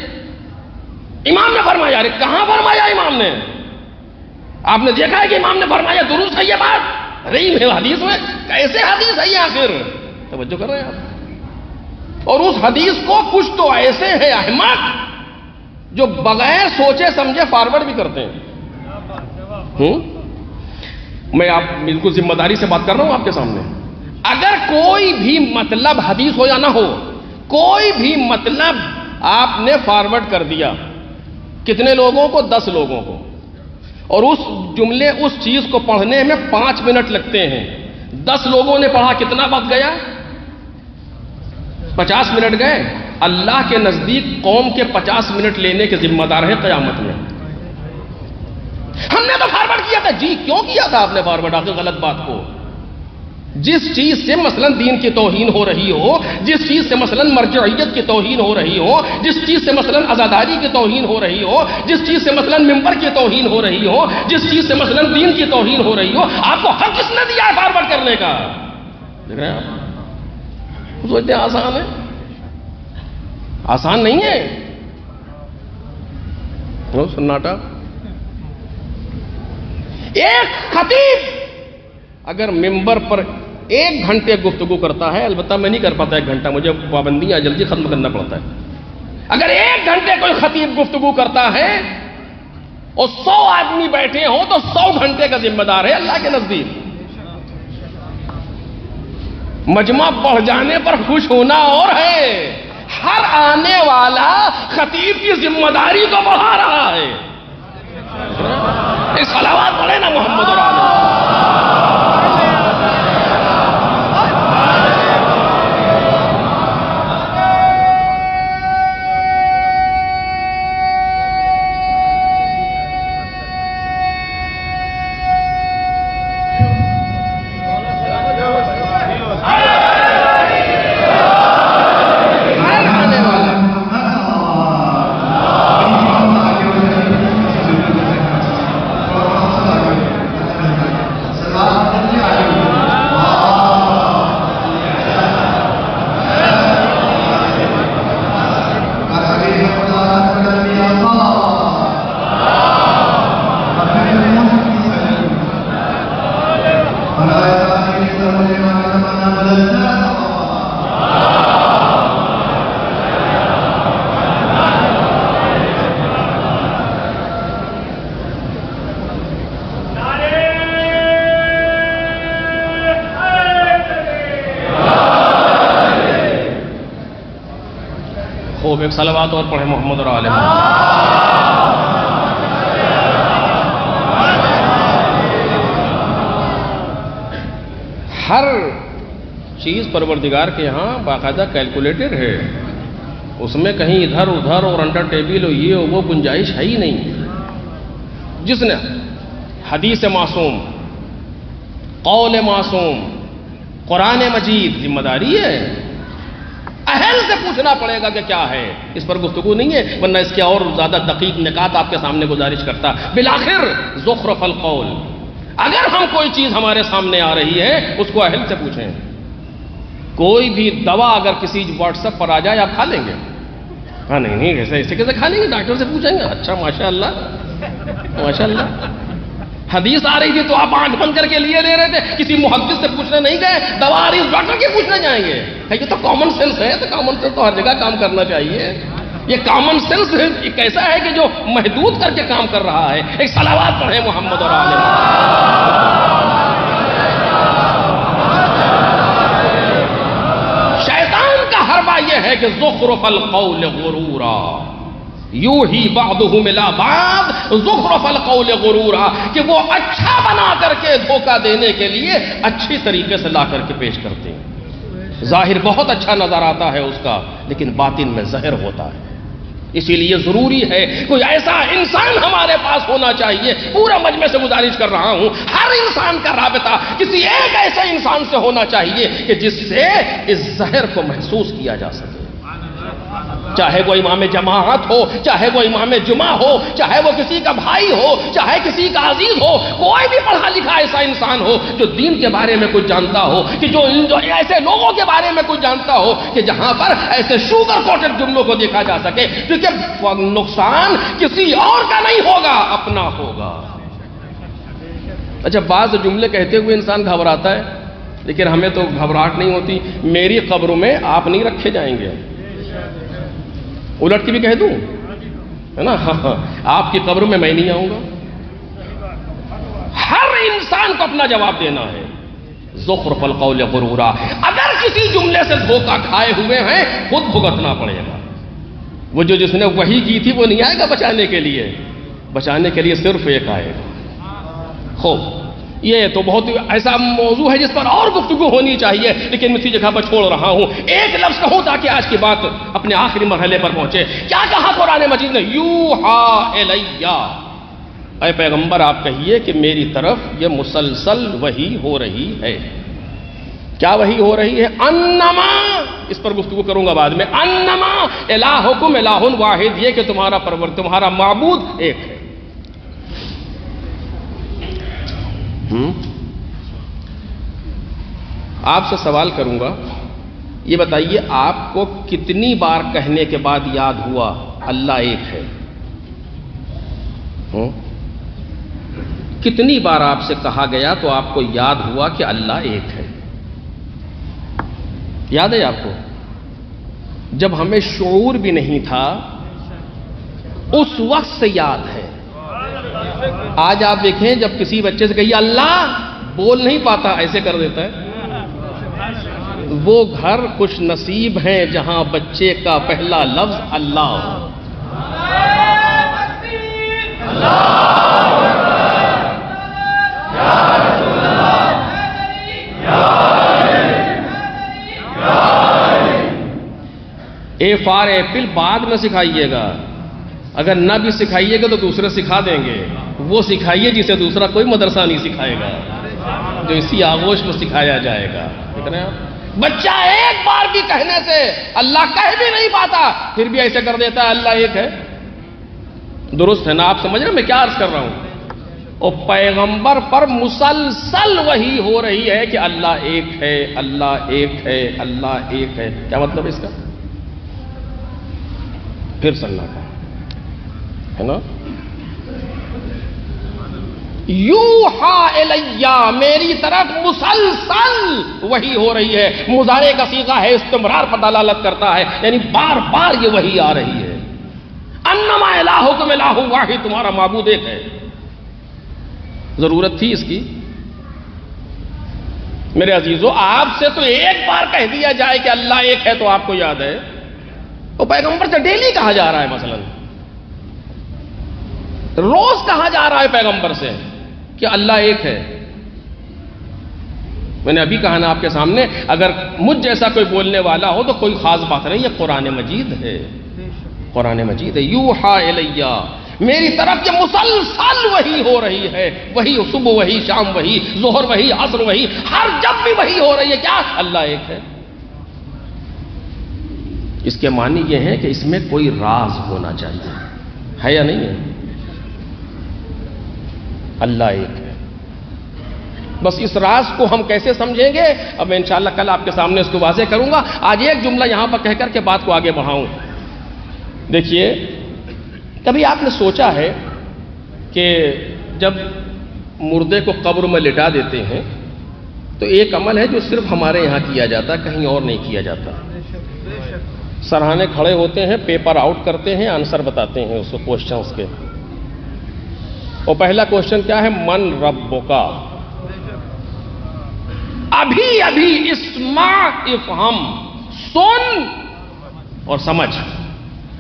امام نے فرمایا۔ ارے کہاں فرمایا امام نے؟ آپ نے دیکھا ہے کہ امام نے فرمایا درست ہے یہ بات؟ ارے حدیث میں کیسے حدیث ہے یہاں؟ پھر توجہ کر رہے ہیں آپ؟ اور اس حدیث کو کچھ تو ایسے ہیں احمق جو بغیر سوچے سمجھے فارورڈ بھی کرتے ہیں۔ میں آپ بالکل ذمہ داری سے بات کر رہا ہوں آپ کے سامنے۔ اگر کوئی بھی مطلب حدیث ہو یا نہ ہو، کوئی بھی مطلب آپ نے فارورڈ کر دیا، کتنے لوگوں کو؟ 10 لوگوں کو، اور اس جملے اس چیز کو پڑھنے میں 5 منٹ لگتے ہیں۔ 10 لوگوں نے پڑھا، کتنا وقت گیا؟ 50 منٹ گئے۔ اللہ کے نزدیک قوم کے 50 منٹ لینے کے ذمہ دار ہے قیامت میں۔ ہم نے تو فارورڈ کیا تھا۔ جی کیوں کیا تھا آپ نے فارورڈ آخر غلط بات کو؟ جس چیز سے مثلا دین کی توہین ہو رہی ہو، جس چیز سے مثلا مرجعیت کی توہین ہو رہی ہو، جس چیز سے مثلا عزاداری کی توہین ہو رہی ہو، جس چیز سے مثلا منبر کی توہین ہو رہی ہو، جس چیز سے مثلا دین کی توہین ہو رہی ہو، آپ کو حق کس نے دیا ہے فارورڈ کرنے کا؟ دیکھ رہے ہیں آپ؟ سوچتے ہیں آسان ہے؟ آسان نہیں ہے۔ سناٹا۔ ایک خطیب اگر منبر پر 1 گھنٹے گفتگو کرتا ہے، البتہ میں نہیں کر پاتا 1 گھنٹہ، مجھے پابندیاں جلدی ختم کرنا پڑتا ہے۔ اگر 1 گھنٹے کوئی خطیب گفتگو کرتا ہے اور 100 آدمی بیٹھے ہوں تو 100 گھنٹے کا ذمہ دار ہے اللہ کے نزدیک۔ مجمع بڑھ جانے پر خوش ہونا اور ہے، ہر آنے والا خطیب کی ذمہ داری کو بڑھا رہا ہے۔ ایک صلوات پڑھیں نا محمد اور آلہ۔ خوب، ایک صلوات اور پڑھیں محمد اور آلہ محمد۔ ہر چیز پروردگار کے یہاں باقاعدہ کیلکولیٹڈ ہے، اس میں کہیں ادھر ادھر اور انڈر ٹیبل اور یہ وہ گنجائش ہے ہی نہیں۔ جس نے حدیث معصوم، قول معصوم، قرآن مجید، ذمہ داری ہے، اہل سے پوچھنا پڑے گا کہ کیا ہے، اس پر گفتگو نہیں ہے، ورنہ اس کے اور زیادہ دقیق نکات آپ کے سامنے گزارش کرتا۔ بالآخر زخرف القول، اگر ہم کوئی چیز ہمارے سامنے آ رہی ہے اس کو اہل سے پوچھیں۔ کوئی بھی دوا اگر کسی واٹس ایپ پر آ جائے آپ کھا لیں گے؟ ہاں نہیں ایسے کیسے کھا لیں گے؟ ڈاکٹر سے پوچھیں گے۔ اچھا ماشاء اللہ ماشاء اللہ، حدیث آ رہی تھی تو آپ آنکھ بند کر کے لیے لے رہے تھے، کسی محدث سے پوچھنے نہیں گئے، دوا آ رہی ہے ڈاکٹر کے پوچھنے جائیں گے؟ یہ تو کامن سینس ہے، تو کامن سینس تو ہر جگہ کام کرنا چاہیے۔ یہ کامن سینس ایک ایسا ہے کہ جو محدود کر کے کام کر رہا ہے۔ ایک صلوات پڑھیں محمد اور آل محمد۔ شیطان کا حربہ یہ ہے کہ زخرف القول غرورا، یوں ہی بعضهم الی بعض زخرف القول غرورا، کہ وہ اچھا بنا کر کے دھوکہ دینے کے لیے اچھی طریقے سے لا کر کے پیش کرتے ہیں۔ ظاہر بہت اچھا نظر آتا ہے اس کا، لیکن باطن میں زہر ہوتا ہے۔ اسی لیے ضروری ہے کوئی ایسا انسان ہمارے پاس ہونا چاہیے، پورا مجمع سے گزارش کر رہا ہوں، ہر انسان کا رابطہ کسی ایک ایسے انسان سے ہونا چاہیے کہ جس سے اس زہر کو محسوس کیا جا سکے، چاہے وہ امام جماعت ہو، چاہے وہ امام جمعہ ہو، چاہے وہ کسی کا بھائی ہو، چاہے کسی کا عزیز ہو، کوئی بھی پڑھا لکھا ایسا انسان ہو جو دین کے بارے میں کچھ جانتا ہو، کہ جو ایسے لوگوں کے بارے میں کچھ جانتا ہو کہ جہاں پر ایسے شوگر کوٹڈ جملوں کو دیکھا جا سکے، کیونکہ نقصان کسی اور کا نہیں ہوگا، اپنا ہوگا۔ اچھا بعض جملے کہتے ہوئے انسان گھبراتا ہے، لیکن ہمیں تو گھبراہٹ نہیں ہوتی۔ میری قبر میں آپ نہیں رکھے جائیں گے، الٹ کے بھی کہہ دوں ہے نا، آپ کی قبر میں نہیں آؤں گا۔ ہر انسان کو اپنا جواب دینا ہے۔ زخرف القول غرورا، اگر کسی جملے سے دھوکہ کھائے ہوئے ہیں خود بھگتنا پڑے گا۔ وہ جو جس نے وحی کی تھی وہ نہیں آئے گا بچانے کے لیے، بچانے کے لیے صرف ایک آئے گا۔ خوب یہ تو بہت ایسا موضوع ہے جس پر اور گفتگو ہونی چاہیے، لیکن میں اسی جگہ پر چھوڑ رہا ہوں۔ ایک لفظ کہوں تاکہ آج کی بات اپنے آخری مرحلے پر پہنچے۔ کیا کہا قرآن مجید نے؟ یوحا الیہ، اے پیغمبر آپ کہیے کہ میری طرف یہ مسلسل وحی ہو رہی ہے۔ کیا وحی ہو رہی ہے؟ انما، اس پر گفتگو کروں گا بعد میں، انما الہکم الہ واحد، یہ کہ تمہارا معبود ایک ہے۔ آپ سے سوال کروں گا، یہ بتائیے آپ کو کتنی بار کہنے کے بعد یاد ہوا اللہ ایک ہے؟ کتنی بار آپ سے کہا گیا تو آپ کو یاد ہوا کہ اللہ ایک ہے؟ یاد ہے آپ کو؟ جب ہمیں شعور بھی نہیں تھا اس وقت سے یاد ہے۔ آج آپ دیکھیں جب کسی بچے سے کہیے اللہ، بول نہیں پاتا، ایسے کر دیتا ہے۔ وہ گھر خوش نصیب ہیں جہاں بچے کا پہلا لفظ اللہ ہو۔ اے فار ایپل بعد میں سکھائیے گا، اگر نہ بھی سکھائیے گا تو دوسرے سکھا دیں گے۔ وہ سکھائیے جسے دوسرا کوئی مدرسہ نہیں سکھائے گا، جو اسی آغوش میں سکھایا جائے گا۔ دیکھ رہے ہیں آپ؟ بچہ ایک بار بھی کہنے سے اللہ کہہ بھی نہیں پاتا، پھر بھی ایسے کر دیتا ہے اللہ ایک ہے۔ درست ہے نا؟ آپ سمجھ رہے ہیں میں کیا عرض کر رہا ہوں؟ اور پیغمبر پر مسلسل وحی ہو رہی ہے کہ اللہ ایک ہے، اللہ ایک ہے، اللہ ایک ہے۔ کیا مطلب اس کا؟ پھر سننا کا ہے نا، یوحا الیہ، میری طرف مسلسل وحی ہو رہی ہے۔ مضارع کا صیغہ ہے، استمرار پر دلالت کرتا ہے، یعنی بار بار یہ وحی آ رہی ہے۔ انما الہکم الہ واحد، تمہارا معبود ایک ہے۔ ضرورت تھی اس کی؟ میرے عزیزو، آپ سے تو ایک بار کہہ دیا جائے کہ اللہ ایک ہے تو آپ کو یاد ہے، وہ پیغمبر سے ڈیلی کہا جا رہا ہے، مثلا روز کہا جا رہا ہے پیغمبر سے کہ اللہ ایک ہے۔ میں نے ابھی کہا نا آپ کے سامنے، اگر مجھ جیسا کوئی بولنے والا ہو تو کوئی خاص بات نہیں، یہ قرآن مجید ہے، قرآن مجید ہے۔ یوحا الیہ، میری طرف یہ مسلسل وحی ہو رہی ہے، وہی صبح وہی، شام وہی، ظہر وہی، عصر وہی، ہر جب بھی وحی ہو رہی ہے۔ کیا؟ اللہ ایک ہے۔ اس کے معنی یہ ہے کہ اس میں کوئی راز ہونا چاہیے، ہے یا نہیں ہے؟ اللہ ایک ہے۔ بس اس راز کو ہم کیسے سمجھیں گے، اب میں انشاءاللہ کل آپ کے سامنے اس کو واضح کروں گا۔ آج ایک جملہ یہاں پر کہہ کر کے بات کو آگے بڑھاؤں۔ دیکھیے، کبھی آپ نے سوچا ہے کہ جب مردے کو قبر میں لٹا دیتے ہیں تو ایک عمل ہے جو صرف ہمارے یہاں کیا جاتا ہے، کہیں اور نہیں کیا جاتا۔ سرہانے کھڑے ہوتے ہیں، پیپر آؤٹ کرتے ہیں، آنسر بتاتے ہیں اس کو کوشچنس کے۔ اور پہلا کوشچن کیا ہے؟ من ربکا۔ ابھی ابھی اسمع افہم، سن اور سمجھ۔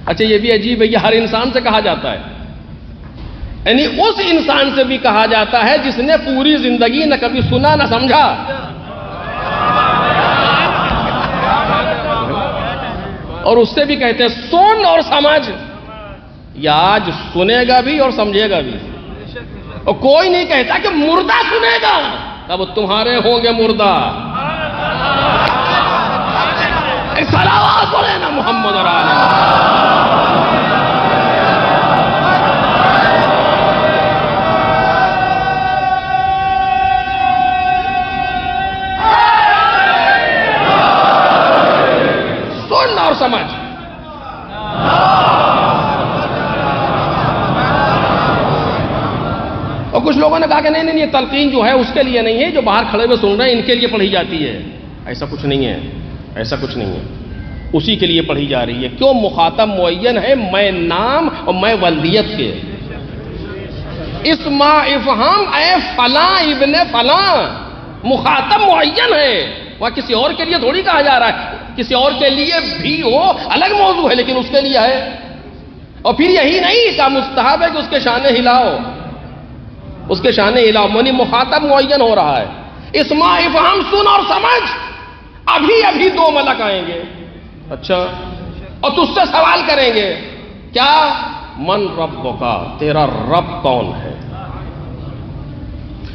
اچھا یہ بھی عجیب ہے، یہ ہر انسان سے کہا جاتا ہے، یعنی اس انسان سے بھی کہا جاتا ہے جس نے پوری زندگی نہ کبھی سنا نہ سمجھا۔ اور اس سے بھی کہتے ہیں سن اور سمجھ۔ یا آج سنے گا بھی اور سمجھے گا بھی، اور کوئی نہیں کہتا کہ مردہ سنے گا، اب تمہارے ہوں گے مردہ۔ صلوات علینا محمد اور آلہ۔ سن اور سمجھ۔ اور کچھ لوگوں نے کہا کہ نہیں یہ تلقین جو ہے اس کے لیے نہیں ہے، جو باہر کھڑے ہوئے سن رہے ہیں ان کے لیے پڑھی جاتی ہے۔ ایسا کچھ نہیں ہے، ایسا کچھ نہیں ہے، اسی کے لیے پڑھی جا رہی ہے۔ کیوں؟ مخاطب معین ہے، میں نام اور میں ولدیت کے۔ اسمع افہام، اے فلاں ابن فلاں، مخاطب معین ہے، وہاں کسی اور کے لیے تھوڑی کہا جا رہا ہے۔ کسی اور کے لیے بھی ہو الگ موضوع ہے، لیکن اس کے لیے ہے۔ اور پھر یہی نہیں کہ مستحب ہے کہ اس کے شانے ہلاؤ، اس کے شانے ہلاؤ، یعنی مخاطب معین ہو رہا ہے۔ اسمع افہام، سن اور سمجھ۔ ابھی ابھی دو ملک آئیں گے، اچھا، اور تجھ سے سوال کریں گے، کیا؟ من ربکا، تیرا رب کون ہے؟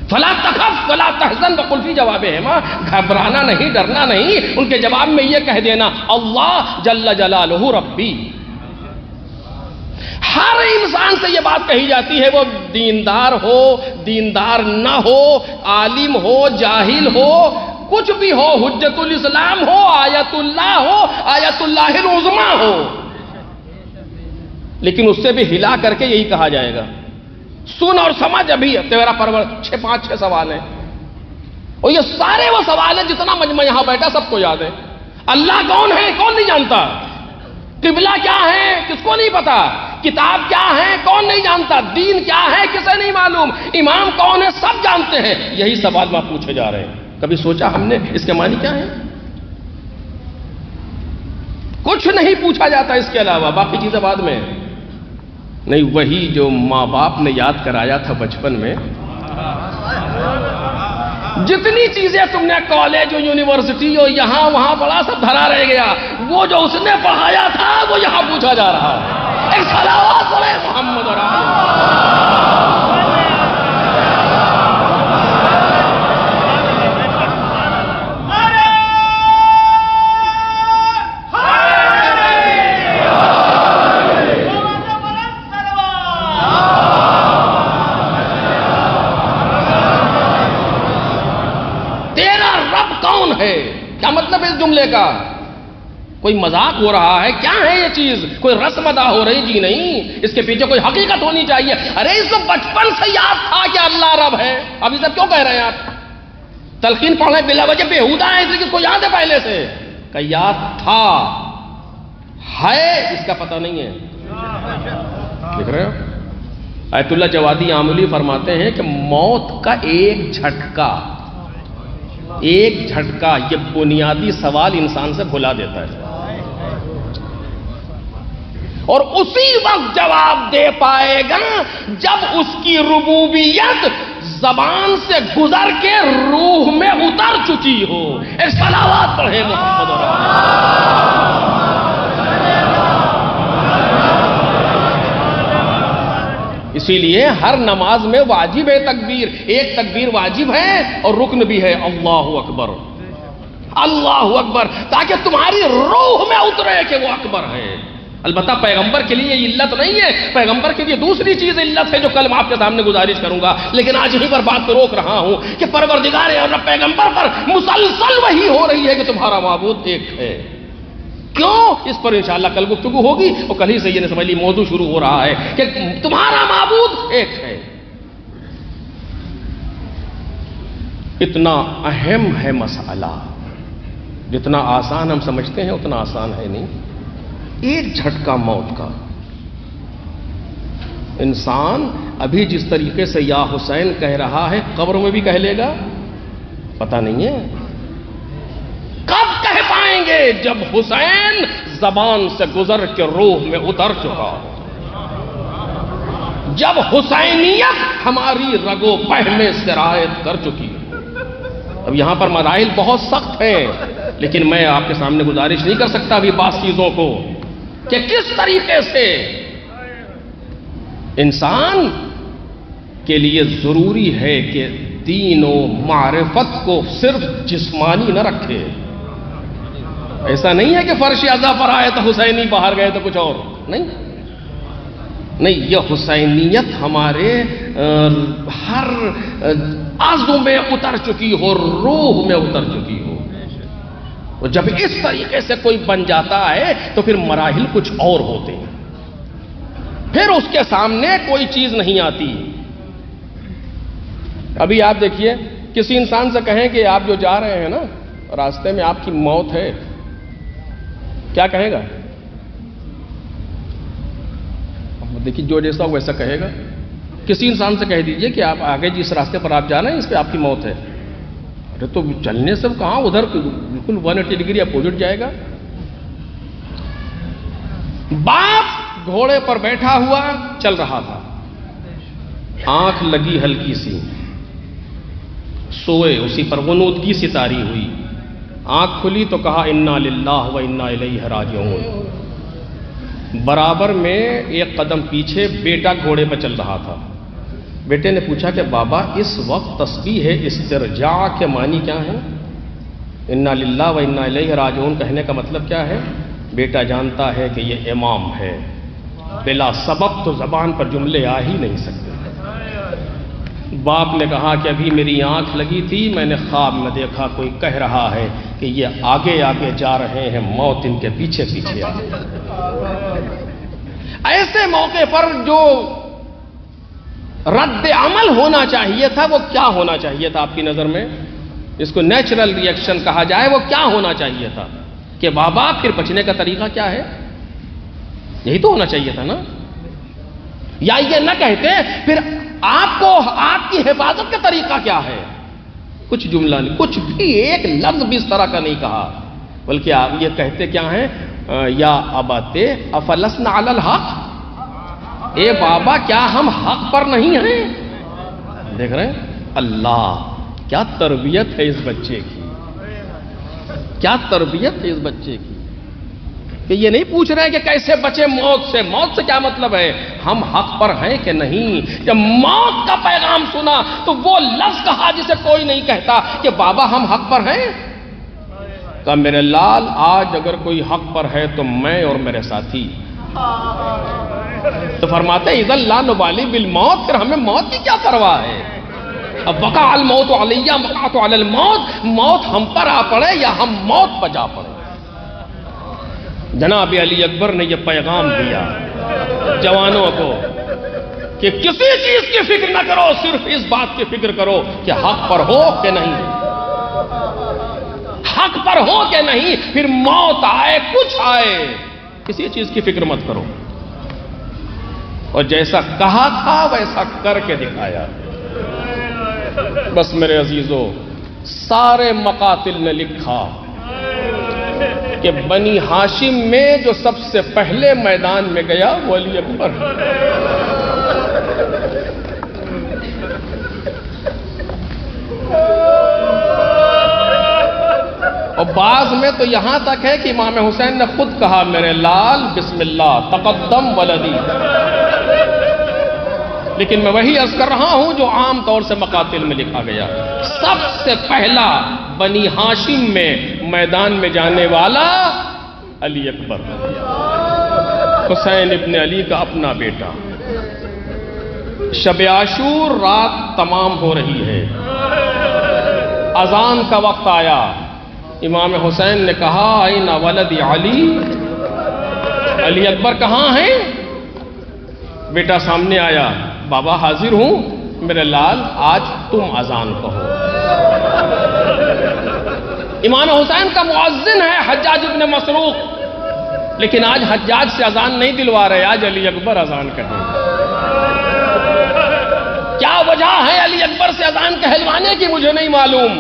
فلا تخف ولا تحزن وقل فی جوابہما، گھبرانا نہیں، ڈرنا نہیں، ان کے جواب میں یہ کہہ دینا اللہ جل جلالہ ربی۔ ہر انسان سے یہ بات کہی جاتی ہے، وہ دیندار ہو، دیندار نہ ہو، عالم ہو، جاہل ہو، کچھ بھی ہو، حجت الاسلام ہو، آیت اللہ ہو، آیت اللہ العظمی ہو، لیکن اس سے بھی ہلا کر کے یہی کہا جائے گا سن اور سمجھ۔ ابھی تیرا پرور، 5-6 سوال ہیں، اور یہ سارے وہ سوال ہیں جتنا مجمع یہاں بیٹھا سب کو یاد ہے۔ اللہ کون ہے؟ کون نہیں جانتا؟ قبلہ کیا ہے؟ کس کو نہیں پتا؟ کتاب کیا ہے؟ کون نہیں جانتا؟ دین کیا ہے؟ کسے نہیں معلوم؟ امام کون ہے؟ سب جانتے ہیں۔ یہی سوال وہاں پوچھے جا رہے ہیں۔ کبھی سوچا ہم نے اس کے معنی کیا ہے؟ کچھ نہیں پوچھا جاتا اس کے علاوہ، باقی چیزیں بعد میں نہیں۔ وہی جو ماں باپ نے یاد کرایا تھا بچپن میں، جتنی چیزیں تم نے کالج اور یونیورسٹی اور یہاں وہاں پڑھا سب دھرا رہ گیا، وہ جو اس نے پڑھایا تھا وہ یہاں پوچھا جا رہا ہے۔ ایک صلوات علی محمد اور آلہ۔ کیا مطلب ہے اس جملے کا؟ کوئی مذاق ہو رہا ہے؟ کیا ہے یہ چیز؟ کوئی رسم ادا ہو رہی؟ جی نہیں، اس کے پیچھے کوئی حقیقت ہونی چاہیے۔ ارے اس کو بچپن سے یاد تھا کہ اللہ رب ہے، اب یہ سب کیوں کہہ رہے ہیں آپ؟ تلقین پڑھ رہے بلا وجہ بےہودہ ہے، اس لیے اس کو یاد ہے پہلے سے کہ یاد تھا، ہے اس کا پتہ نہیں ہے۔ دیکھ رہے ہو؟ آیت اللہ جوادی عاملی فرماتے ہیں کہ موت کا ایک جھٹکا یہ بنیادی سوال انسان سے بھلا دیتا ہے، اور اسی وقت جواب دے پائے گا جب اس کی ربوبیت زبان سے گزر کے روح میں اتر چکی ہو. ایک صلوات پڑھے محمد اور اسی لیے ہر نماز میں واجب ہے تکبیر. ایک تکبیر واجب ہے اور رکن بھی ہے اللہ اکبر، اللہ اکبر، تاکہ تمہاری روح میں اترے کہ وہ اکبر ہے. البتہ پیغمبر کے لیے یہ علت نہیں ہے، پیغمبر کے لیے دوسری چیز علت ہے جو کل میں آپ کے سامنے گزارش کروں گا. لیکن آج یہیں پر بات کو روک رہا ہوں کہ پروردگار اور پیغمبر پر مسلسل وحی ہو رہی ہے کہ تمہارا معبود ایک ہے. کیوں؟ اس پر انشاءاللہ کل گفتگو ہوگی، اور کل ہی سے یہ سمجھ لی موضوع شروع ہو رہا ہے کہ تمہارا معبود ایک ہے. اتنا اہم ہے مسئلہ، جتنا آسان ہم سمجھتے ہیں اتنا آسان ہے نہیں. ایک جھٹکا موت کا. انسان ابھی جس طریقے سے یا حسین کہہ رہا ہے قبر میں بھی کہہ لے گا، پتہ نہیں ہے کب کہہ پائیں گے جب حسین زبان سے گزر کے روح میں اتر چکا ہو، جب حسینیت ہماری رگو پہ میں سرایت کر چکی ہو. اب یہاں پر مراحل بہت سخت ہیں، لیکن میں آپ کے سامنے گزارش نہیں کر سکتا ابھی بعض چیزوں کو کہ کس طریقے سے انسان کے لیے ضروری ہے کہ دین و معرفت کو صرف جسمانی نہ رکھے. ایسا نہیں ہے کہ فرش اعضا پر آئے تو حسینی، باہر گئے تو کچھ اور نہیں. یہ حسینیت ہمارے ہر عضو میں اتر چکی ہو، روح میں اتر چکی ہو. اور جب اس طریقے سے کوئی بن جاتا ہے تو پھر مراحل کچھ اور ہوتے ہیں، پھر اس کے سامنے کوئی چیز نہیں آتی. ابھی آپ دیکھیے کسی انسان سے کہیں کہ آپ جو جا رہے ہیں نا راستے میں آپ کی موت ہے، کیا کہے گا؟ دیکھیے جو جیسا ویسا کہے گا. کسی انسان سے کہہ دیجئے کہ آپ آگے جس راستے پر آپ جا رہے ہیں اس پہ آپ کی موت ہے، ارے تو چلنے سے کہاں ادھر بالکل 180 ڈگری اپوزٹ جائے گا. باپ گھوڑے پر بیٹھا ہوا چل رہا تھا، آنکھ لگی ہلکی سی، سوئے اسی پر غنودگی سی طاری ہوئی. آنکھ کھلی تو کہا انا للہ و انا الیہ راجعون. برابر میں ایک قدم پیچھے بیٹا گھوڑے پر چل رہا تھا. بیٹے نے پوچھا کہ بابا اس وقت تسبیح استرجاع کے معنی کیا ہے؟ انا للہ و انا الیہ راجعون کہنے کا مطلب کیا ہے؟ بیٹا جانتا ہے کہ یہ امام ہے، بلا سبب تو زبان پر جملے آ ہی نہیں سکتے. باپ نے کہا کہ ابھی میری آنکھ لگی تھی، میں نے خواب میں دیکھا کوئی کہہ رہا ہے کہ یہ آگے آگے جا رہے ہیں، موت ان کے پیچھے پیچھے آ. ایسے موقع پر جو رد عمل ہونا چاہیے تھا وہ کیا ہونا چاہیے تھا آپ کی نظر میں؟ اس کو نیچرل ری ایکشن کہا جائے، وہ کیا ہونا چاہیے تھا کہ بابا پھر بچنے کا طریقہ کیا ہے؟ یہی تو ہونا چاہیے تھا نا. یا یہ نہ کہتے پھر آپ کو آپ کی حفاظت کا طریقہ کیا ہے؟ کچھ جملہ نہیں، کچھ بھی ایک لفظ بھی اس طرح کا نہیں کہا، بلکہ آپ یہ کہتے کیا ہیں؟ یا اباتے افلسنا علی الحق، اے بابا کیا ہم حق پر نہیں ہیں؟ دیکھ رہے ہیں اللہ کیا تربیت ہے اس بچے کی، کیا تربیت ہے اس بچے کی کہ یہ نہیں پوچھ رہے کہ کیسے بچے موت سے. موت سے کیا مطلب ہے؟ ہم حق پر ہیں کہ نہیں. جب موت کا پیغام سنا تو وہ لفظ کہا جسے کوئی نہیں کہتا کہ بابا ہم حق پر ہیں. کہ میرے لال آج اگر کوئی حق پر ہے تو میں اور میرے ساتھی. تو فرماتے ہیں اذا لا نبالی بالموت، پھر ہمیں موت کی کیا پرواہ ہے؟ اب وقع الموت علیہ وقعت علی الموت، موت ہم پر آ پڑے یا ہم موت پر جا پڑے. جناب علی اکبر نے یہ پیغام دیا جوانوں کو کہ کسی چیز کی فکر نہ کرو، صرف اس بات کی فکر کرو کہ حق پر ہو کہ نہیں، حق پر ہو کہ نہیں. پھر موت آئے کچھ آئے کسی چیز کی فکر مت کرو. اور جیسا کہا تھا ویسا کر کے دکھایا. بس میرے عزیزو، سارے مقاتل نے لکھا کہ بنی ہاشم میں جو سب سے پہلے میدان میں گیا وہ علی اکبر. بعض میں تو یہاں تک ہے کہ امام حسین نے خود کہا میرے لال بسم اللہ تقدم ولدی. لیکن میں وہی عرض کر رہا ہوں جو عام طور سے مقاتل میں لکھا گیا. سب سے پہلا بنی ہاشم میں میدان میں جانے والا علی اکبر، حسین ابن علی کا اپنا بیٹا. شب عاشور رات تمام ہو رہی ہے، اذان کا وقت آیا. امام حسین نے کہا این ولد علی، علی اکبر کہاں ہیں؟ بیٹا سامنے آیا، بابا حاضر ہوں. میرے لال آج تم اذان کہو. امام حسین کا مؤذن ہے حجاج ابن مسروق، لیکن آج حجاج سے اذان نہیں دلوا رہے، آج علی اکبر اذان کہیں. کیا وجہ ہے علی اکبر سے اذان کہلوانے کی مجھے نہیں معلوم.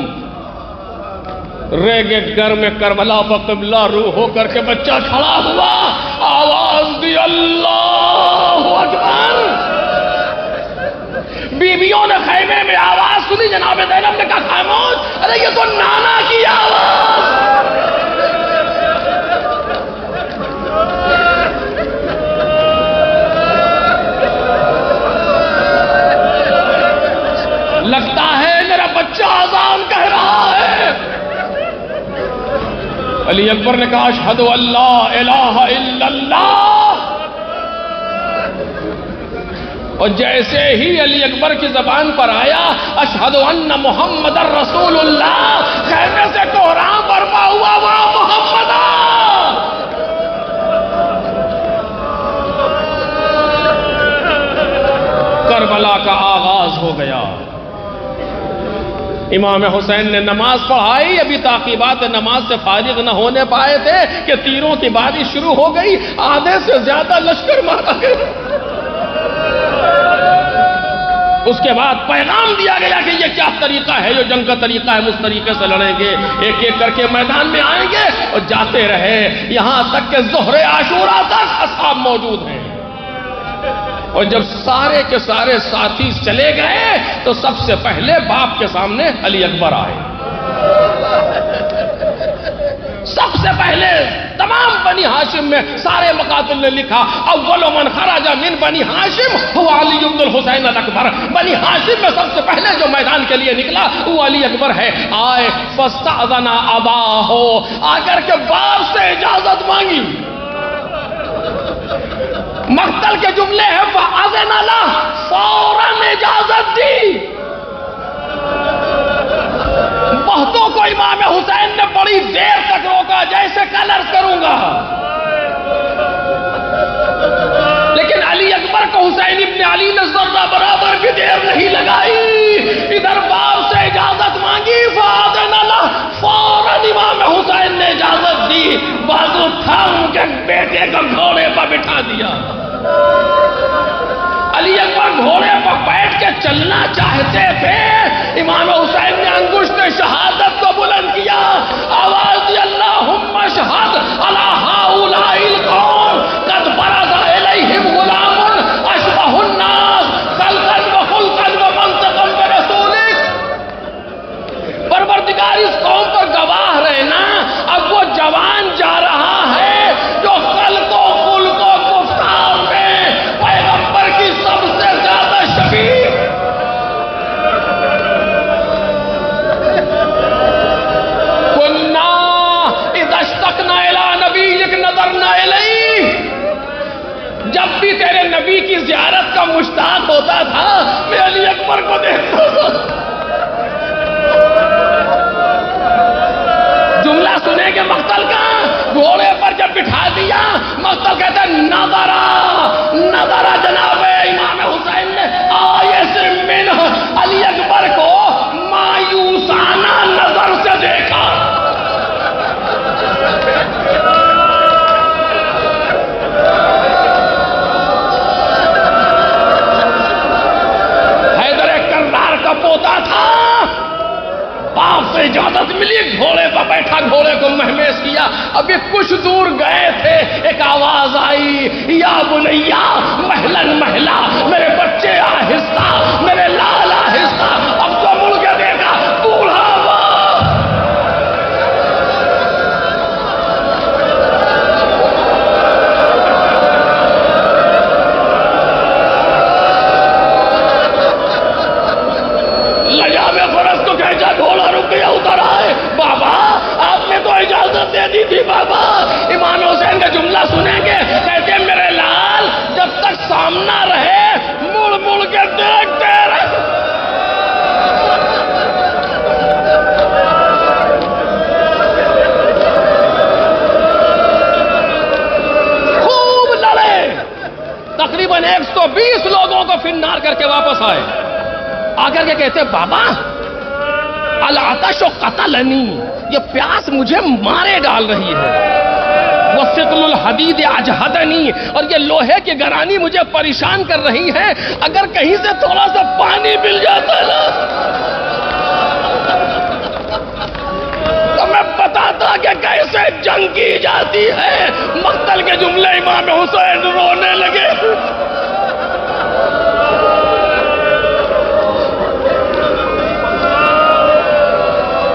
ریگ گھر میں کربلا پر قبلہ روح ہو کر کے بچہ کھڑا ہوا، آواز دی اللہ اکبر. بیویوں نے خیمے میں آواز سنی، جناب زینب نے کہا خاموش، ارے یہ تو نانا کی آواز. لگتا ہے میرا بچہ اذان کہہ رہا ہے. علی اکبر نے کہا اشہد ان لا الہ الا اللہ. اور جیسے ہی علی اکبر کی زبان پر آیا اشہد ان محمد رسول اللہ، خیمے سے کوہرام برپا ہوا، وہ محمد. کربلا کا آغاز ہو گیا. امام حسین نے نماز پڑھائی. ابھی تعقیبات نماز سے فارغ نہ ہونے پائے تھے کہ تیروں کی بارش شروع ہو گئی. آدھے سے زیادہ لشکر مارا گیا. اس کے بعد پیغام دیا گیا کہ یہ کیا طریقہ ہے، یہ جنگ کا طریقہ ہے، اس طریقے سے لڑیں گے، ایک ایک کر کے میدان میں آئیں گے. اور جاتے رہے یہاں تک کہ ظہر عاشورہ تک اصحاب موجود ہیں. اور جب سارے کے سارے ساتھی چلے گئے تو سب سے پہلے باپ کے سامنے علی اکبر آئے. سب سے پہلے تمام بنی ہاشم میں سارے مقاتل نے لکھا اول من خرج من بنی ہاشم هو علی بن الحسین الاکبر. بنی ہاشم میں سب سے پہلے جو میدان کے لیے نکلا وہ علی اکبر ہے. آئے فاستأذن اباہ، آ کر کے باپ سے اجازت مانگی. مقتل کے جملے ہیں فأذن لہ، فوراً اجازت دی. بہتوں کو امام حسین نے بڑی دیر تک روکا، جیسے کل عرض کروں گا. لیکن علی اکبر کو حسین ابن علی نے ذرہ برابر بھی دیر نہیں لگائی. ادھر باپ سے اجازت مانگی، فأذن لہ، فوراً امام حسین نے اجازت دی. بازو تھام کے بیٹے کو گھوڑے پر بٹھا دیا. علی اکبر گھوڑے پر بیٹھ کے چلنا چاہتے تھے. امام حسین نے انگشت شہادت کو بلند کیا، آواز دی اللہم اشہد علی ہؤلاء القوم قد برز الیہم غلام اشبہ الناس خلقا وخلقا ومنطقا برسولک. پروردگار اس قوم پر گواہ رہنا، اب وہ جوان جا رہا ہے جو خلق و خلق و گفتار میں پیغمبر کی سب سے زیادہ شبیہ. کننا اذا اشتقنا الی نبیک نظرنا الیہ. جب بھی تیرے نبی کی زیارت کا مشتاق ہوتا تھا میں علی اکبر کو دیکھتا تھا. جملہ سنے کہ مقتل کا گھوڑے پر جب بٹھا دیا، مقتل کہتا ہے نظرہ جناب امام حسین نے آئے سے من علی اکبر کو مایوسانہ نظر سے دیکھا. حیدر کرار کا پوتا تھا. باپ سے اجازت ملی، گھوڑے پر بیٹھا، گھوڑے کو مہمیز کیا. ابھی کچھ دور گئے تھے، ایک آواز آئی یا بنیا مہلن مہلا، میرے بچے آہستہ، میرے لال آہستہ. اب تو مڑ کے دیکھا بوڑھا باپ. تقریباً 120 لوگوں کو فنار کر کے واپس آئے، آ کر کے کہتے بابا العطش قتلنی، یہ پیاس مجھے مارے ڈال رہی ہے، وثقل الحدید اجہدنی، اور یہ لوہے کی گرانی مجھے پریشان کر رہی ہے، اگر کہیں سے تھوڑا سا پانی مل جاتا نا تو میں بتاتا کہ کیسے جنگ کی جاتی ہے۔ مقتل کے جملے امام حسین رونے لگے۔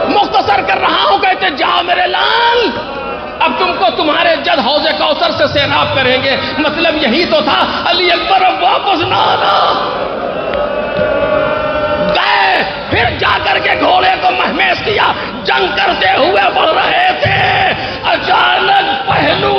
مختصر کر رہا ہوں، کہتے جاؤ میرے لال، اب تم کو تمہارے جد حوض کوثر سے سیراب کریں گے۔ مطلب یہی تو تھا، علی اکبر اب واپس نہ آنا۔ گئے، پھر جا کر کے گھوڑے کو مہمیز کیا، جنگ کرتے ہوئے بڑھ رہے تھے، اچانک پہلو